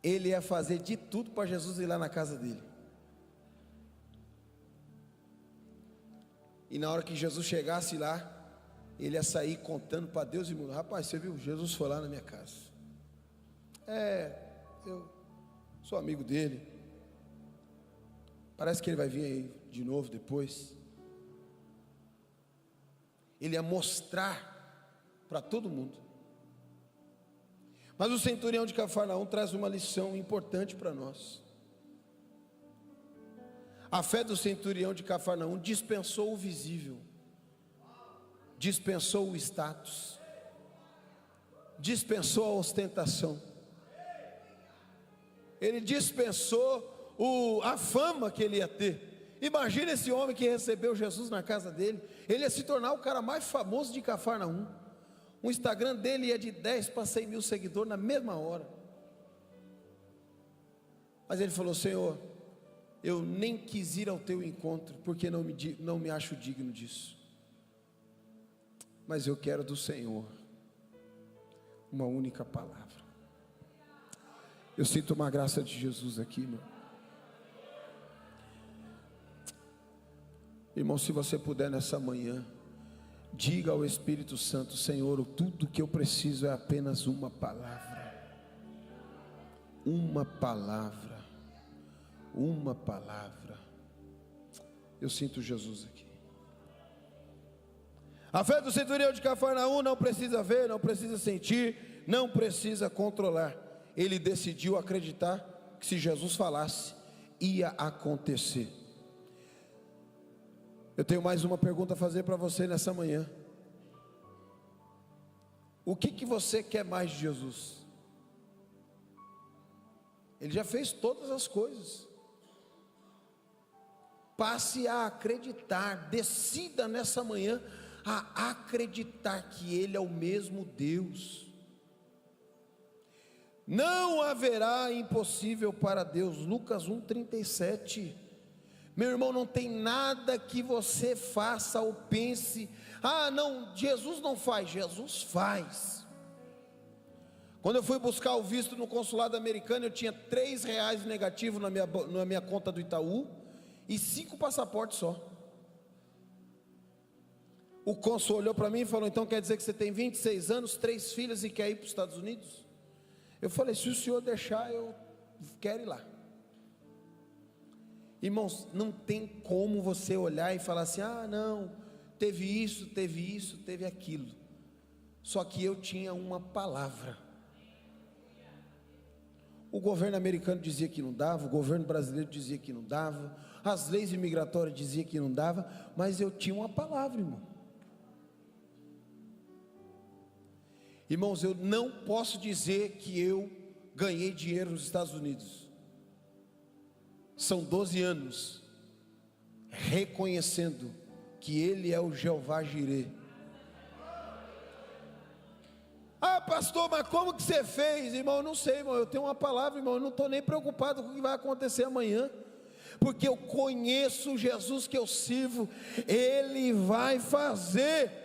ele ia fazer de tudo para Jesus ir lá na casa dele. E na hora que Jesus chegasse lá, ele ia sair contando para Deus e mundo: rapaz, você viu, Jesus foi lá na minha casa. Eu sou amigo dele. Parece que ele vai vir aí de novo depois. Ele ia mostrar para todo mundo. Mas o centurião de Cafarnaum traz uma lição importante para nós. A fé do centurião de Cafarnaum dispensou o visível, dispensou o status, dispensou a ostentação, ele dispensou a fama que ele ia ter. Imagina esse homem que recebeu Jesus na casa dele, ele ia se tornar o cara mais famoso de Cafarnaum. O Instagram dele ia de 10 para 100 mil seguidores na mesma hora. Mas ele falou: Senhor, eu nem quis ir ao teu encontro, porque não me acho digno disso. Mas eu quero do Senhor uma única palavra. Eu sinto uma graça de Jesus aqui, meu irmão. Se você puder nessa manhã, diga ao Espírito Santo: Senhor, tudo que eu preciso é apenas uma palavra. Uma palavra. Uma palavra. Eu sinto Jesus aqui. A fé do centurião de Cafarnaum não precisa ver, não precisa sentir, não precisa controlar. Ele decidiu acreditar que se Jesus falasse, ia acontecer. Eu tenho mais uma pergunta a fazer para você nessa manhã. O que você quer mais de Jesus? Ele já fez todas as coisas. Passe a acreditar, decida nessa manhã a acreditar que Ele é o mesmo Deus. Não haverá impossível para Deus. Lucas 1:37. Meu irmão, não tem nada que você faça ou pense: ah não, Jesus não faz. Jesus faz. Quando eu fui buscar o visto no consulado americano, eu tinha R$3 negativo na minha conta do Itaú e 5 passaportes só. O cônsul olhou para mim e falou: então quer dizer que você tem 26 anos, 3 filhas e quer ir para os Estados Unidos? Eu falei: se o senhor deixar, eu quero ir lá. Irmãos, não tem como você olhar e falar assim: ah não, teve isso, teve aquilo. Só que eu tinha uma palavra. O governo americano dizia que não dava, o governo brasileiro dizia que não dava, as leis imigratórias diziam que não dava, mas eu tinha uma palavra, irmão. Irmãos, eu não posso dizer que eu ganhei dinheiro nos Estados Unidos. São 12 anos reconhecendo que Ele é o Jeová Jireh. Ah pastor, mas como que você fez? Irmão, eu não sei, irmão, eu tenho uma palavra, irmão, eu não estou nem preocupado com o que vai acontecer amanhã, porque eu conheço o Jesus que eu sirvo, Ele vai fazer.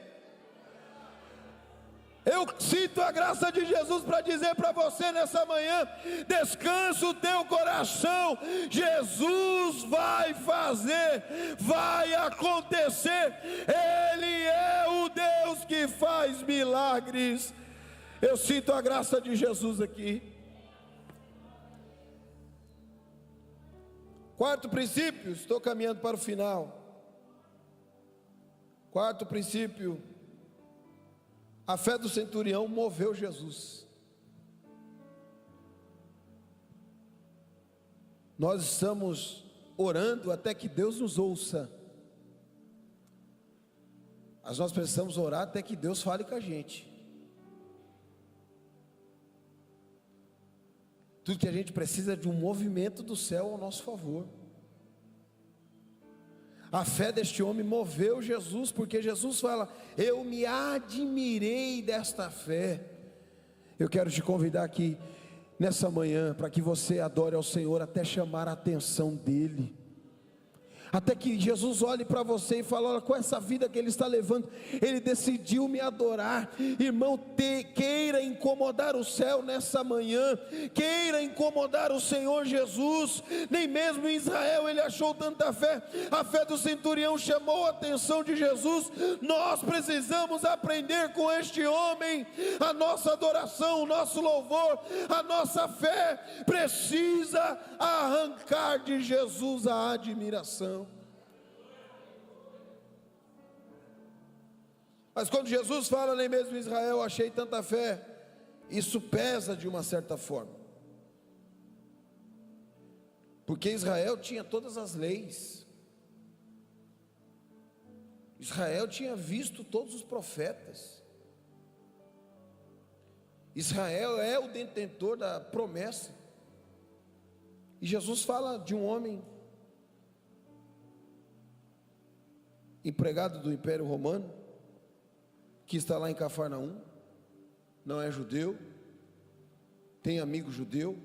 Eu sinto a graça de Jesus para dizer para você nessa manhã: descansa o teu coração, Jesus vai fazer, vai acontecer, Ele é o Deus que faz milagres. Eu sinto a graça de Jesus aqui. Quarto princípio, estou caminhando para o final. Quarto princípio: a fé do centurião moveu Jesus. Nós estamos orando até que Deus nos ouça. Mas nós precisamos orar até que Deus fale com a gente. Tudo que a gente precisa é de um movimento do céu ao nosso favor. A fé deste homem moveu Jesus, porque Jesus fala: eu me admirei desta fé. Eu quero te convidar aqui nessa manhã para que você adore ao Senhor até chamar a atenção dEle, até que Jesus olhe para você e fale: olha, com essa vida que Ele está levando, Ele decidiu me adorar. Irmão, queira incomodar o céu nessa manhã, queira incomodar o Senhor Jesus. Nem mesmo em Israel Ele achou tanta fé. A fé do centurião chamou a atenção de Jesus. Nós precisamos aprender com este homem. A nossa adoração, o nosso louvor, a nossa fé precisa arrancar de Jesus a admiração. Mas quando Jesus fala: nem mesmo em Israel achei tanta fé, isso pesa de uma certa forma, porque Israel tinha todas as leis, Israel tinha visto todos os profetas, Israel é o detentor da promessa. E Jesus fala de um homem empregado do Império Romano, que está lá em Cafarnaum, não é judeu, tem amigo judeu.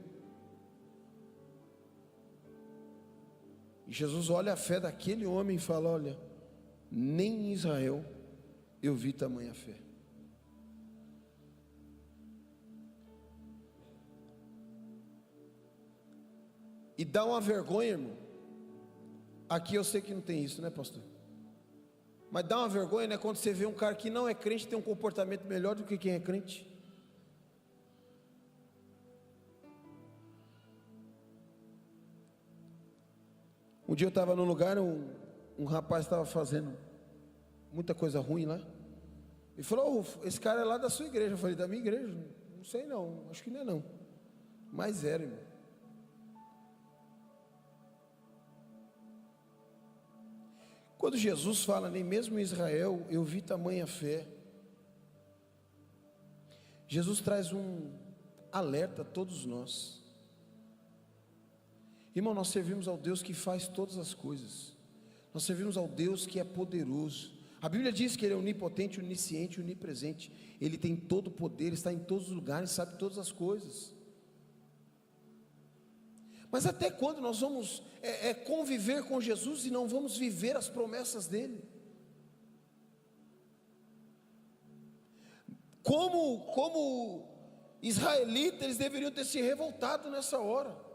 E Jesus olha a fé daquele homem e fala: olha, nem em Israel eu vi tamanha fé. E dá uma vergonha, irmão. Aqui eu sei que não tem isso, né, pastor? Mas dá uma vergonha, né, quando você vê um cara que não é crente tem um comportamento melhor do que quem é crente. Um dia eu estava num lugar, um rapaz estava fazendo muita coisa ruim lá. Ele falou: oh, esse cara é lá da sua igreja. Eu falei: da minha igreja? Não sei não, acho que não é não. Mas era, irmão. Quando Jesus fala: nem mesmo em Israel eu vi tamanha fé, Jesus traz um alerta a todos nós. Irmão, nós servimos ao Deus que faz todas as coisas, nós servimos ao Deus que é poderoso. A Bíblia diz que Ele é onipotente, onisciente, onipresente. Ele tem todo o poder, está em todos os lugares, sabe todas as coisas. Mas até quando nós vamos conviver com Jesus e não vamos viver as promessas dEle? Como israelitas, eles deveriam ter se revoltado nessa hora.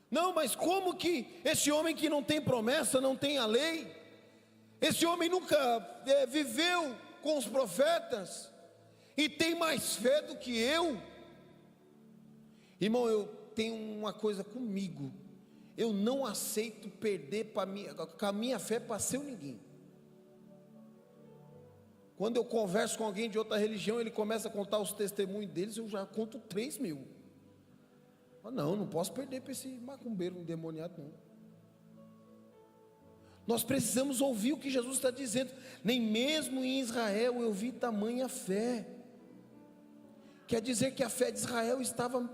Não, mas como que esse homem que não tem promessa, não tem a lei, esse homem nunca viveu com os profetas e tem mais fé do que eu? Irmão, eu tenho uma coisa comigo: eu não aceito perder com a minha fé para ser ninguém. Quando eu converso com alguém de outra religião, ele começa a contar os testemunhos deles, eu já conto 3.000. Não posso perder para esse macumbeiro endemoniado não. Nós precisamos ouvir o que Jesus está dizendo. Nem mesmo em Israel eu vi tamanha fé. Quer dizer que a fé de Israel estava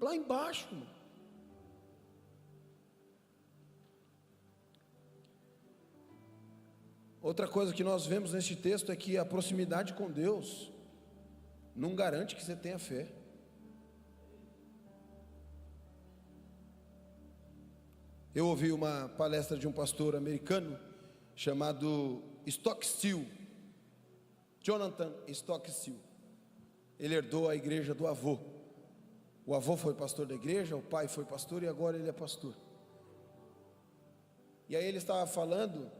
lá embaixo. Outra coisa que nós vemos neste texto é que a proximidade com Deus não garante que você tenha fé. Eu ouvi uma palestra de um pastor americano chamado Stockstill, Jonathan Stockstill. Ele herdou a igreja do avô. O avô foi pastor da igreja, o pai foi pastor e agora ele é pastor. E aí ele estava falando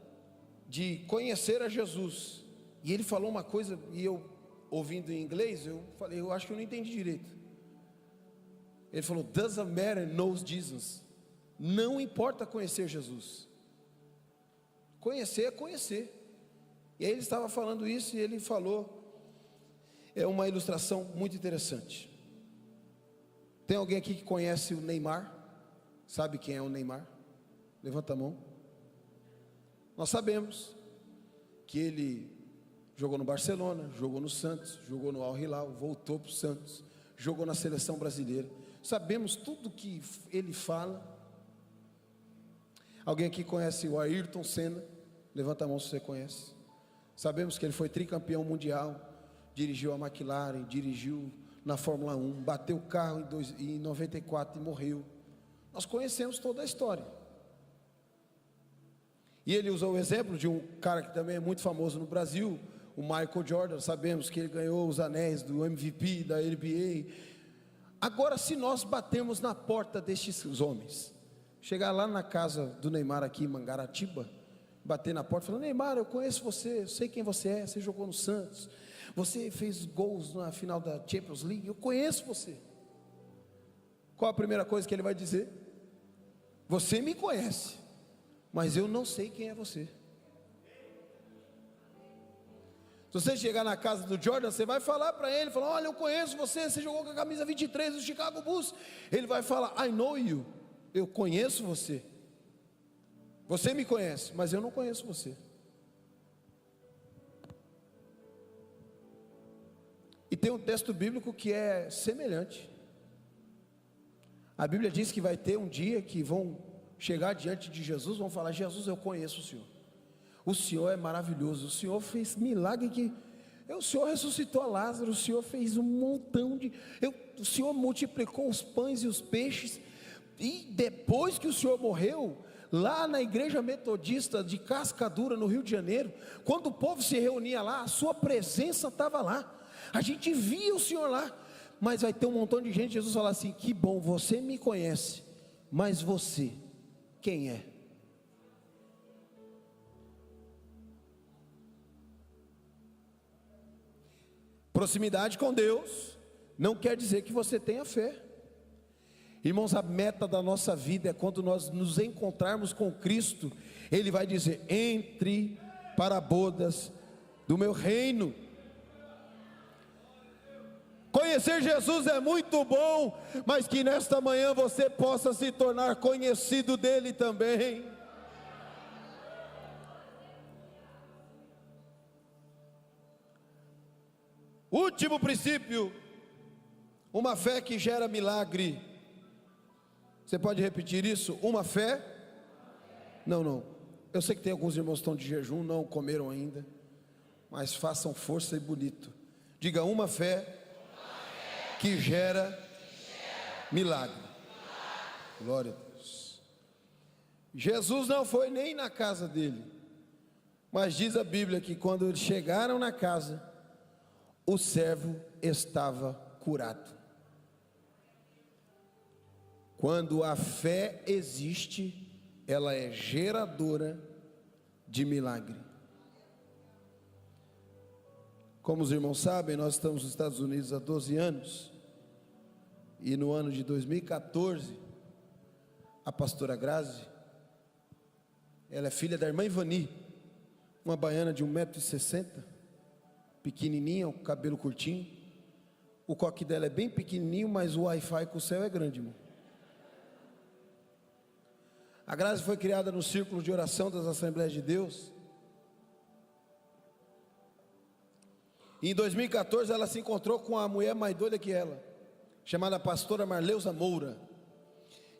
de conhecer a Jesus. E ele falou uma coisa, e eu, ouvindo em inglês, eu falei: eu acho que eu não entendi direito. Ele falou: doesn't matter knows Jesus. Não importa conhecer Jesus. Conhecer é conhecer. E aí ele estava falando isso e ele falou, é uma ilustração muito interessante. Tem alguém aqui que conhece o Neymar? Sabe quem é o Neymar? Levanta a mão. Nós sabemos que ele jogou no Barcelona, jogou no Santos, jogou no Al Hilal, voltou para o Santos, jogou na seleção brasileira. Sabemos tudo que ele fala. Alguém aqui conhece o Ayrton Senna? Levanta a mão se você conhece. Sabemos que ele foi tricampeão mundial, dirigiu a McLaren, dirigiu na Fórmula 1, bateu o carro em 94 e morreu. Nós conhecemos toda a história. E ele usou o exemplo de um cara que também é muito famoso no Brasil, o Michael Jordan. Sabemos que ele ganhou os anéis do MVP, da NBA. Agora, se nós batermos na porta destes homens, chegar lá na casa do Neymar aqui em Mangaratiba, bater na porta e falar: Neymar, eu conheço você, eu sei quem você é, você jogou no Santos, você fez gols na final da Champions League, eu conheço você. Qual a primeira coisa que ele vai dizer? Você me conhece, mas eu não sei quem é você. Se você chegar na casa do Jordan, você vai falar para ele, falar: olha, eu conheço você, você jogou com a camisa 23 do Chicago Bulls. Ele vai falar: I know you, eu conheço você. Você me conhece, mas eu não conheço você. E tem um texto bíblico que é semelhante. A Bíblia diz que vai ter um dia que vão chegar diante de Jesus, vão falar: Jesus, eu conheço o Senhor. O Senhor é maravilhoso, o Senhor fez milagre o Senhor ressuscitou Lázaro, o Senhor fez um montão o Senhor multiplicou os pães e os peixes. E depois que o Senhor morreu, lá na igreja metodista de Cascadura, no Rio de Janeiro, quando o povo se reunia lá, a sua presença estava lá, a gente via o Senhor lá. Mas vai ter um montão de gente, Jesus fala assim: que bom, você me conhece, mas você, quem é? Proximidade com Deus não quer dizer que você tenha fé. Irmãos, a meta da nossa vida é quando nós nos encontrarmos com Cristo, Ele vai dizer: entre para bodas do meu reino. Conhecer Jesus é muito bom, mas que nesta manhã você possa se tornar conhecido dEle também. Último princípio, uma fé que gera milagre. Você pode repetir isso? Uma fé? Não. Eu sei que tem alguns irmãos que estão de jejum, não comeram ainda, mas façam força e bonito. Diga: uma fé que gera milagre. Glória a Deus. Jesus não foi nem na casa dele, mas diz a Bíblia que quando eles chegaram na casa, o servo estava curado. Quando a fé existe, ela é geradora de milagre. Como os irmãos sabem, nós estamos nos Estados Unidos há 12 anos, e no ano de 2014, a pastora Grazi, ela é filha da irmã Ivani, uma baiana de 1,60 m, pequenininha, com cabelo curtinho. O coque dela é bem pequenininho, mas o Wi-Fi com o céu é grande, irmão. A Grazi foi criada no círculo de oração das Assembleias de Deus. E em 2014 ela se encontrou com a mulher mais doida que ela, chamada pastora Marleusa Moura.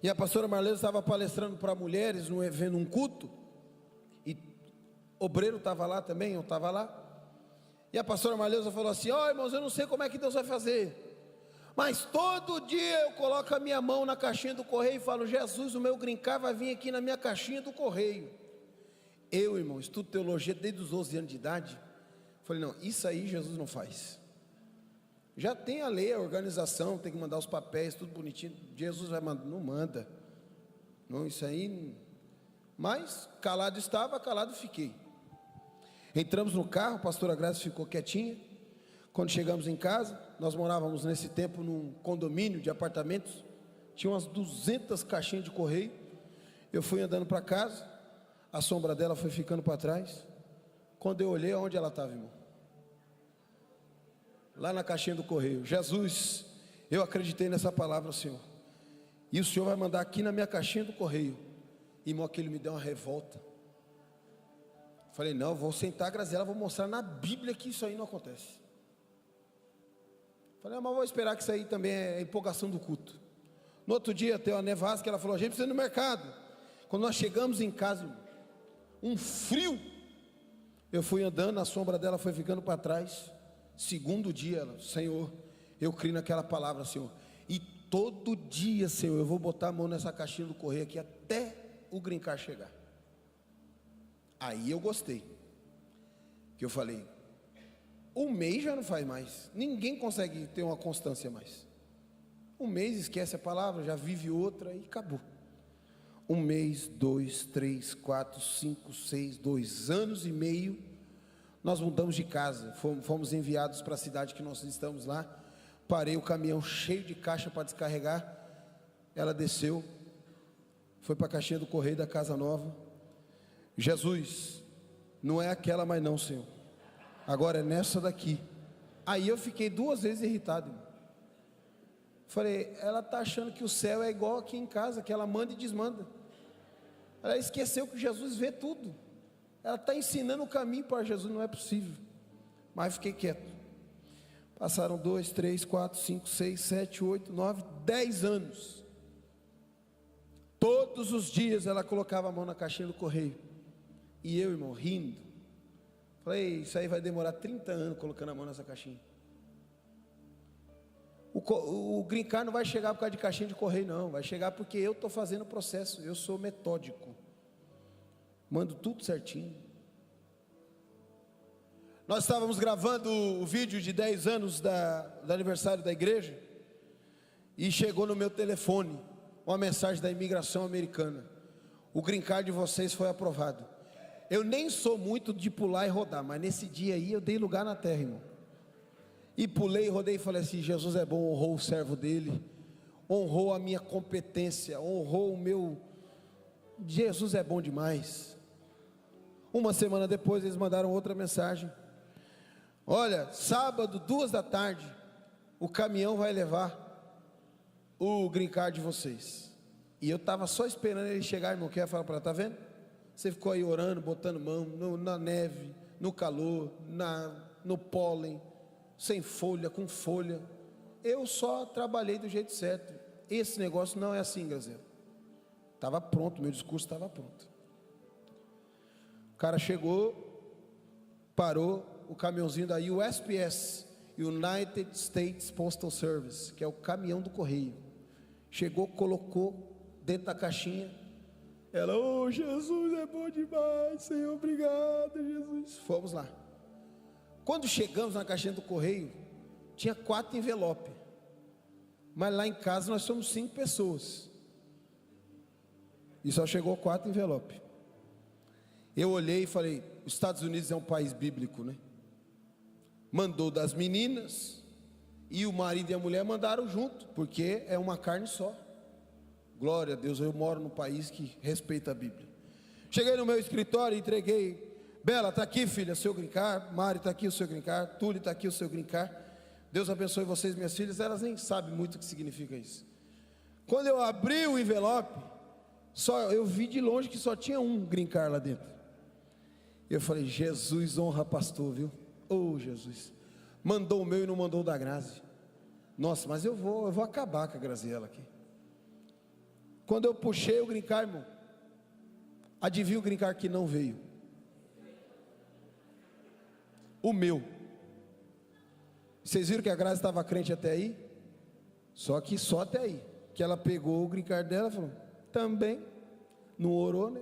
E a pastora Marleusa estava palestrando para mulheres num evento, num culto, e obreiro estava lá também, eu estava lá. E a pastora Marleusa falou assim: ó, irmãos, eu não sei como é que Deus vai fazer, mas todo dia eu coloco a minha mão na caixinha do correio e falo: Jesus, o meu green card vai vir aqui na minha caixinha do correio. Eu, irmão, estudo teologia desde os 12 anos de idade. Falei: não, isso aí Jesus não faz. Já tem a lei, a organização, tem que mandar os papéis, tudo bonitinho. Jesus vai mandar, não manda. Não, isso aí. Mas calado estava, calado fiquei. Entramos no carro, a pastora Graça ficou quietinha. Quando chegamos em casa, nós morávamos nesse tempo num condomínio de apartamentos, tinha umas 200 caixinhas de correio. Eu fui andando para casa, a sombra dela foi ficando para trás. Quando eu olhei, onde ela estava, irmão? Lá na caixinha do correio. Jesus, eu acreditei nessa palavra, Senhor, e o Senhor vai mandar aqui na minha caixinha do correio. Irmão, aquilo me deu uma revolta. Falei, não, eu vou sentar a Graziela, vou mostrar na Bíblia que isso aí não acontece. Falei, mas vou esperar que isso aí também é empolgação do culto. No outro dia, tem uma nevasca, ela falou, a gente precisa ir no mercado. Quando nós chegamos em casa, um frio, eu fui andando, a sombra dela foi ficando para trás. Segundo dia, ela, Senhor, eu creio naquela palavra, Senhor, e todo dia, Senhor, eu vou botar a mão nessa caixinha do correio aqui, até o green card chegar. Aí eu gostei, que eu falei, um mês já não faz mais, ninguém consegue ter uma constância mais. Um mês esquece a palavra, já vive outra e acabou. Um mês, 2, 3, 4, 5, 6, 2 anos e meio, nós mudamos de casa, fomos enviados para a cidade que nós estamos lá. Parei o caminhão cheio de caixa para descarregar. Ela desceu, foi para a caixinha do correio da casa nova. Jesus, não é aquela mais não, Senhor, agora é nessa daqui. Aí eu fiquei 2 vezes irritado. Falei, ela está achando que o céu é igual aqui em casa, que ela manda e desmanda. Ela esqueceu que Jesus vê tudo. Ela está ensinando o caminho para Jesus, não é possível. Mas fiquei quieto. Passaram 2, 3, 4, 5, 6, 7, 8, 9, 10 anos. Todos os dias ela colocava a mão na caixinha do correio. E eu, irmão, rindo. Falei, isso aí vai demorar 30 anos colocando a mão nessa caixinha. O green card não vai chegar por causa de caixinha de correio, não. Vai chegar porque eu estou fazendo o processo. Eu sou metódico. Mando tudo certinho. Nós estávamos gravando o vídeo de 10 anos do aniversário da igreja. E chegou no meu telefone uma mensagem da imigração americana. O green card de vocês foi aprovado. Eu nem sou muito de pular e rodar, mas nesse dia aí eu dei lugar na terra, irmão. E pulei, rodei e falei assim, Jesus é bom, honrou o servo dele, honrou a minha competência, honrou o meu, Jesus é bom demais. Uma semana depois eles mandaram outra mensagem, olha, sábado 2 da tarde, o caminhão vai levar o green card de vocês. E eu estava só esperando ele chegar, irmão, que ia falar para ela, tá vendo? Você ficou aí orando, botando mão, na neve, no calor, no pólen, sem folha, com folha. Eu só trabalhei do jeito certo. Esse negócio não é assim, Graziela. Estava pronto, meu discurso estava pronto. O cara chegou, parou, o caminhãozinho da USPS, United States Postal Service, que é o caminhão do correio. Chegou, colocou dentro da caixinha. Ela, oh, Jesus é bom demais, Senhor, obrigado, Jesus. Fomos lá. Quando chegamos na caixinha do correio, tinha 4 envelopes. Mas lá em casa nós somos 5 pessoas. E só chegou 4 envelopes. Eu olhei e falei, os Estados Unidos é um país bíblico, né? Mandou das meninas, e o marido e a mulher mandaram junto, porque é uma carne só. Glória a Deus, eu moro num país que respeita a Bíblia. Cheguei no meu escritório e entreguei. Bela, está aqui, filha, seu green card. Mari, está aqui o seu green card. Túlio, está aqui o seu green card. Deus abençoe vocês, minhas filhas. Elas nem sabem muito o que significa isso. Quando eu abri o envelope, eu vi de longe que só tinha um green card lá dentro. Eu falei, Jesus honra pastor, viu? Oh, Jesus. Mandou o meu e não mandou o da Grazi. Nossa, mas eu vou acabar com a Graziela aqui. Quando eu puxei o green card, irmão, adivinha o green card que não veio? O meu. Vocês viram que a Grazi estava crente até aí? Só até aí. Que ela pegou o green card dela e falou, também, não orou, né?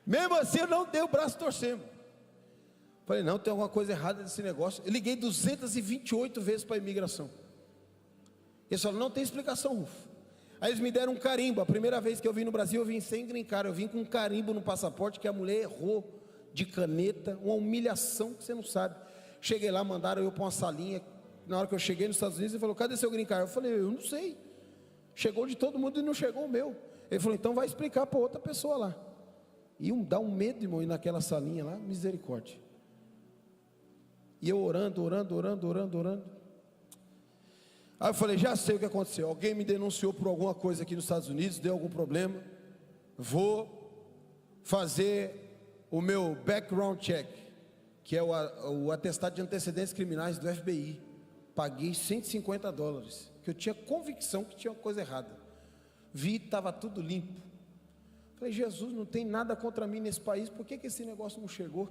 Mesmo assim eu não dei o braço torcendo. Falei, não, tem alguma coisa errada nesse negócio. Eu liguei 228 vezes para a imigração. Eles falaram, não tem explicação, Rufo. Aí eles me deram um carimbo. A primeira vez que eu vim no Brasil, eu vim sem green card. Eu vim com um carimbo no passaporte que a mulher errou de caneta. Uma humilhação que você não sabe. Cheguei lá, mandaram eu para uma salinha. Na hora que eu cheguei nos Estados Unidos, ele falou, cadê seu green card? Eu falei, eu não sei. Chegou de todo mundo e não chegou o meu. Ele falou, então vai explicar para outra pessoa lá. E dá um medo, irmão, ir naquela salinha lá, misericórdia. E eu orando. Aí eu falei, já sei o que aconteceu. Alguém me denunciou por alguma coisa aqui nos Estados Unidos, deu algum problema. Vou fazer o meu background check, que é o atestado de antecedentes criminais do FBI. Paguei $150, que eu tinha convicção que tinha uma coisa errada. Vi, estava tudo limpo. Falei, Jesus, não tem nada contra mim nesse país, por que esse negócio não chegou?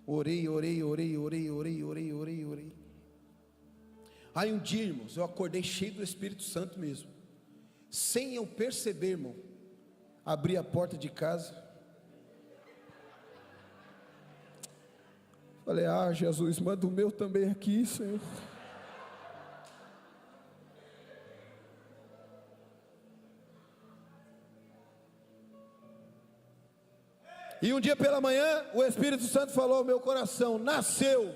Orei. Aí um dia, irmãos, eu acordei cheio do Espírito Santo mesmo. Sem eu perceber, irmão, abri a porta de casa. Falei, Jesus, manda o meu também aqui, Senhor. E um dia pela manhã, o Espírito Santo falou ao meu coração, nasceu.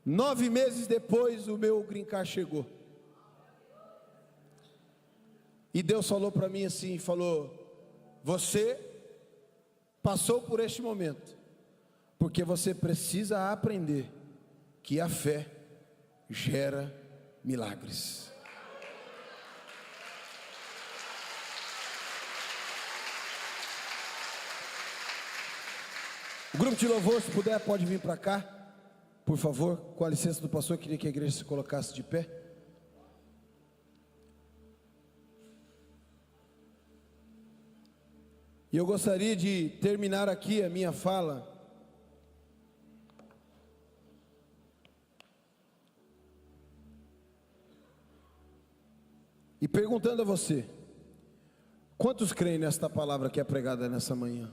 9 meses depois, o meu green card chegou. E Deus falou para mim assim, falou, você passou por este momento, porque você precisa aprender que a fé gera milagres. O grupo de louvor, se puder, pode vir para cá, por favor, com a licença do pastor. Eu queria que a igreja se colocasse de pé. E eu gostaria de terminar aqui a minha fala e perguntando a você, quantos creem nesta palavra que é pregada nessa manhã?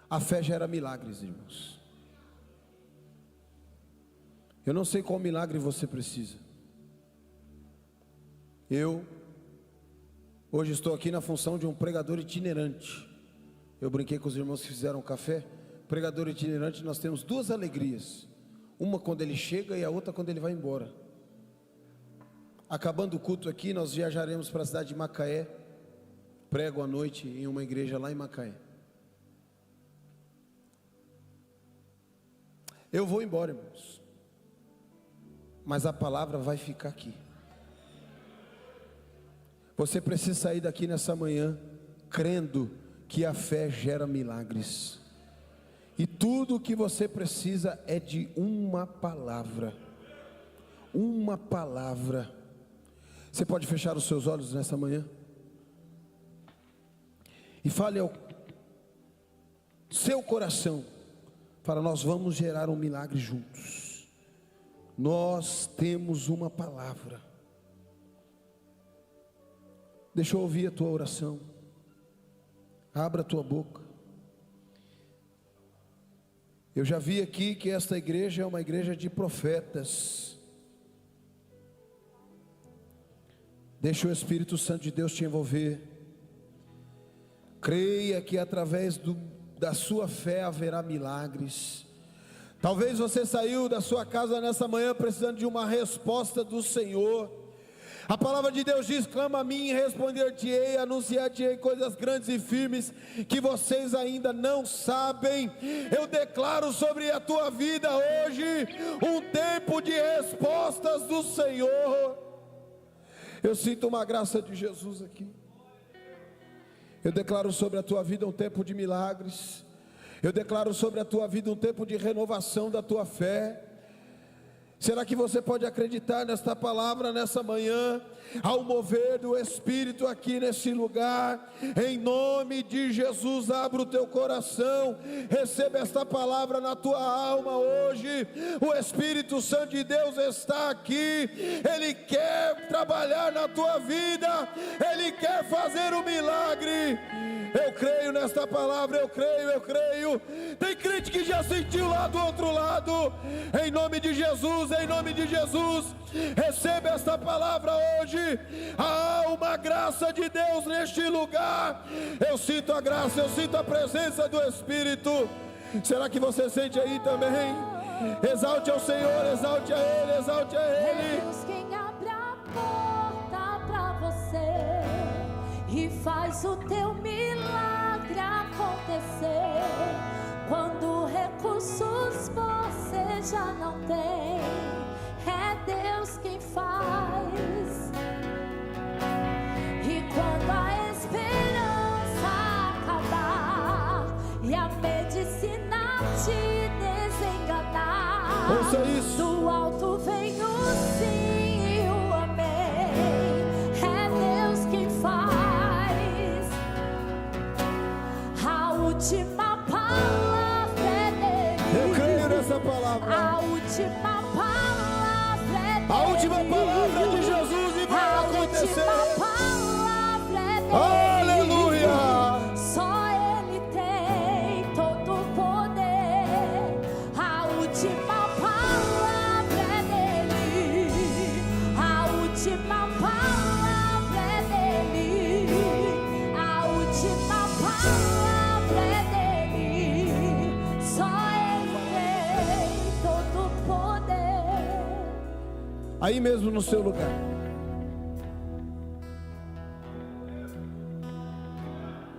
A fé gera milagres, irmãos. Eu não sei qual milagre você precisa. Hoje estou aqui na função de um pregador itinerante. Eu brinquei com os irmãos que fizeram café. Pregador itinerante, nós temos 2 alegrias. Uma quando ele chega e a outra quando ele vai embora. Acabando o culto aqui, nós viajaremos para a cidade de Macaé. Prego à noite em uma igreja lá em Macaé. Eu vou embora, irmãos, mas a palavra vai ficar aqui. Você precisa sair daqui nessa manhã crendo que a fé gera milagres. E tudo o que você precisa é de uma palavra. Uma palavra. Você pode fechar os seus olhos nessa manhã? E fale ao seu coração. Para nós vamos gerar um milagre juntos. Nós temos uma palavra. Deixa eu ouvir a tua oração. Abra a tua boca. Eu já vi aqui que esta igreja é uma igreja de profetas. Deixa o Espírito Santo de Deus te envolver. Creia que através da sua fé haverá milagres. Talvez você saiu da sua casa nessa manhã precisando de uma resposta do Senhor. A palavra de Deus diz, clama a mim e responder-te-ei, anunciar-te-ei coisas grandes e firmes que vocês ainda não sabem. Eu declaro sobre a tua vida hoje um tempo de respostas do Senhor. Eu sinto uma graça de Jesus aqui. Eu declaro sobre a tua vida um tempo de milagres. Eu declaro sobre a tua vida um tempo de renovação da tua fé. Será que você pode acreditar nesta palavra nessa manhã? Ao mover do Espírito aqui nesse lugar, em nome de Jesus, abra o teu coração, receba esta palavra na tua alma hoje. O Espírito Santo de Deus está aqui, Ele quer trabalhar na tua vida, Ele quer fazer um milagre. Eu creio nesta palavra, eu creio. Tem crente que já sentiu lá do outro lado. Em nome de Jesus, receba esta palavra hoje. Há uma graça de Deus neste lugar. Eu sinto a graça, eu sinto a presença do Espírito. Será que você sente aí também? Exalte ao Senhor, exalte a Ele, exalte a Ele. Deus quem abre a porta pra você e faz o teu milagre acontecer. Quando recursos você faz. E quando a esperança acabar e a medicina te desenganar, ouça isso. do alto vem o sim e o amém. É Deus quem faz. A última palavra é dele. Eu creio nessa palavra. A última palavra é dele. A última palavra de Jesus e vai acontecer. A última palavra é dele. Aleluia. Só Ele tem todo o poder. A última palavra é dele. A última palavra é dele. A última palavra é dele. Só Ele tem todo o poder. Aí mesmo no seu lugar.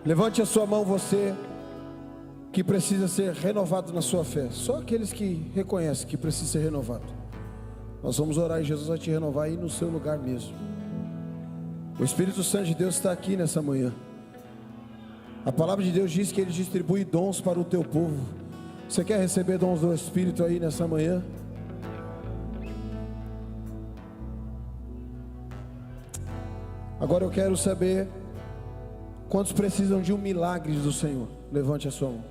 Levante a sua mão, você que precisa ser renovado na sua fé. Só aqueles que reconhecem que precisa ser renovado. Nós vamos orar e Jesus vai te renovar aí no seu lugar mesmo. O Espírito Santo de Deus está aqui nessa manhã. A palavra de Deus diz que Ele distribui dons para o teu povo. Você quer receber dons do Espírito aí nessa manhã? Agora eu quero saber quantos precisam de um milagre do Senhor. Levante a sua mão.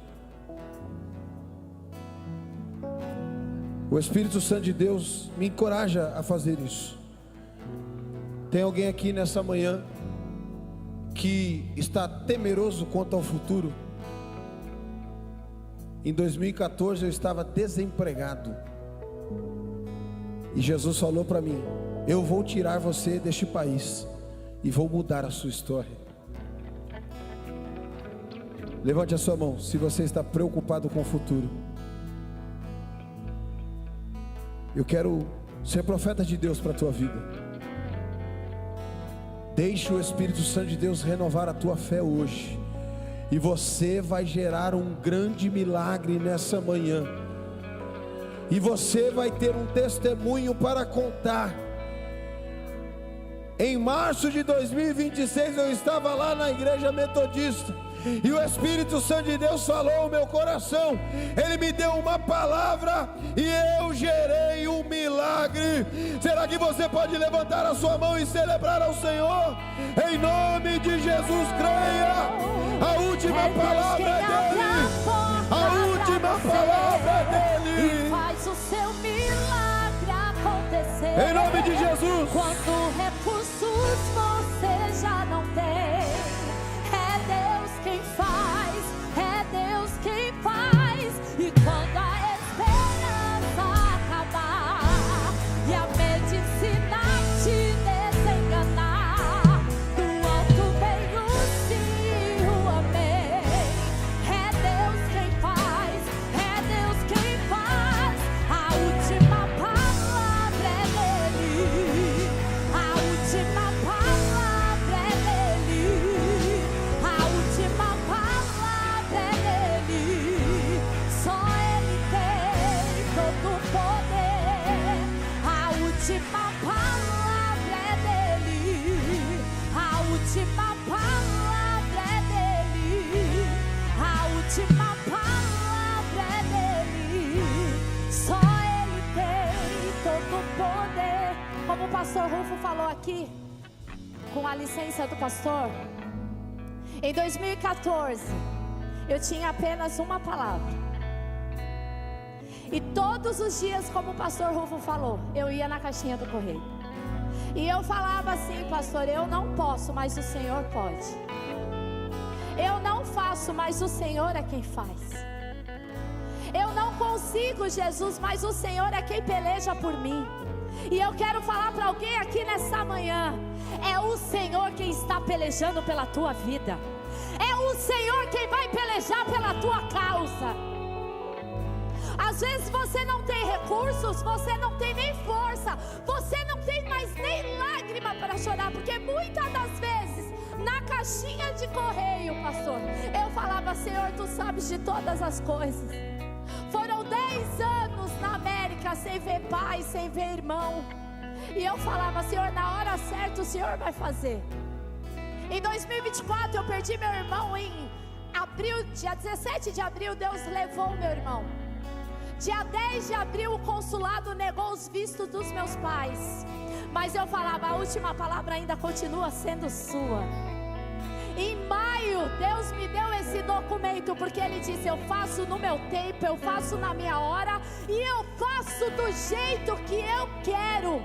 O Espírito Santo de Deus me encoraja a fazer isso. Tem alguém aqui nessa manhã que está temeroso quanto ao futuro? Em 2014 eu estava desempregado. E Jesus falou para mim: eu vou tirar você deste país e vou mudar a sua história. Levante a sua mão se você está preocupado com o futuro. Eu quero ser profeta de Deus para a tua vida. Deixe o Espírito Santo de Deus renovar a tua fé hoje, e você vai gerar um grande milagre nessa manhã. E você vai ter um testemunho para contar. Em março de 2026 eu estava lá na igreja metodista, e o Espírito Santo de Deus falou ao meu coração. Ele me deu uma palavra e eu gerei um milagre. Será que você pode levantar a sua mão e celebrar ao Senhor? Em nome de Jesus, creia. A última palavra é dele. A última palavra é dele. Faz o seu milagre acontecer. Em nome de Jesus. Quando recursos você já não tem, é Deus quem faz, é Deus quem faz. E quando a esperança acabar e a medicina te desenganar, do alto vem o sim e o amém. É Deus quem faz, é Deus quem faz. A última palavra é dele. A última palavra é dele. A última palavra é dele. Só ele tem todo o poder. A última palavra é dele. A última palavra é dele. A última palavra é dele. Só ele tem todo o poder. Como o pastor Rufo falou aqui, com a licença do pastor, em 2014 eu tinha apenas uma palavra. E todos os dias, como o pastor Rufo falou, eu ia na caixinha do correio. E eu falava assim: pastor, eu não posso, mas o Senhor pode. Eu não faço, mas o Senhor é quem faz. Eu não consigo, Jesus, mas o Senhor é quem peleja por mim. E eu quero falar para alguém aqui nessa manhã: é o Senhor quem está pelejando pela tua vida. É o Senhor quem vai pelejar pela tua causa. Às vezes você não tem recursos, você não tem nem força, você não tem mais nem lágrima para chorar, porque muitas das vezes na caixinha de correio, pastor, eu falava: Senhor, tu sabes de todas as coisas. Foram 10 anos na América sem ver pai, sem ver irmão. E eu falava: Senhor, na hora certa o Senhor vai fazer. Em 2024 eu perdi meu irmão em abril, dia 17 de abril Deus levou meu irmão. Dia 10 de abril o consulado negou os vistos dos meus pais. Mas eu falava: a última palavra ainda continua sendo sua. Em maio Deus me deu esse documento, porque Ele disse: eu faço no meu tempo, eu faço na minha hora, e eu faço do jeito que eu quero.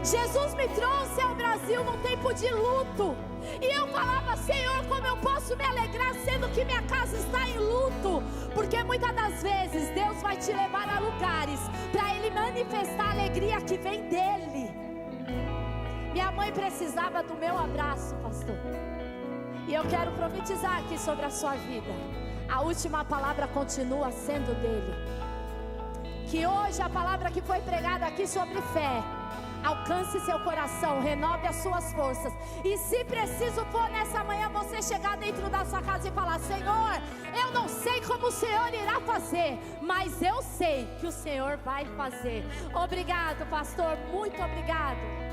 Jesus me trouxe ao Brasil num tempo de luto, e eu falava: Senhor, como eu posso me alegrar sendo que minha casa está em luto? Porque muitas das vezes Deus vai te levar a lugares para Ele manifestar a alegria que vem dEle. Minha mãe precisava do meu abraço, pastor. E eu quero profetizar aqui sobre a sua vida: a última palavra continua sendo dEle. Que hoje a palavra que foi pregada aqui sobre fé alcance seu coração, renove as suas forças. E se preciso for nessa manhã você chegar dentro da sua casa e falar: Senhor, eu não sei como o Senhor irá fazer, mas eu sei que o Senhor vai fazer. Obrigado, pastor, muito obrigado.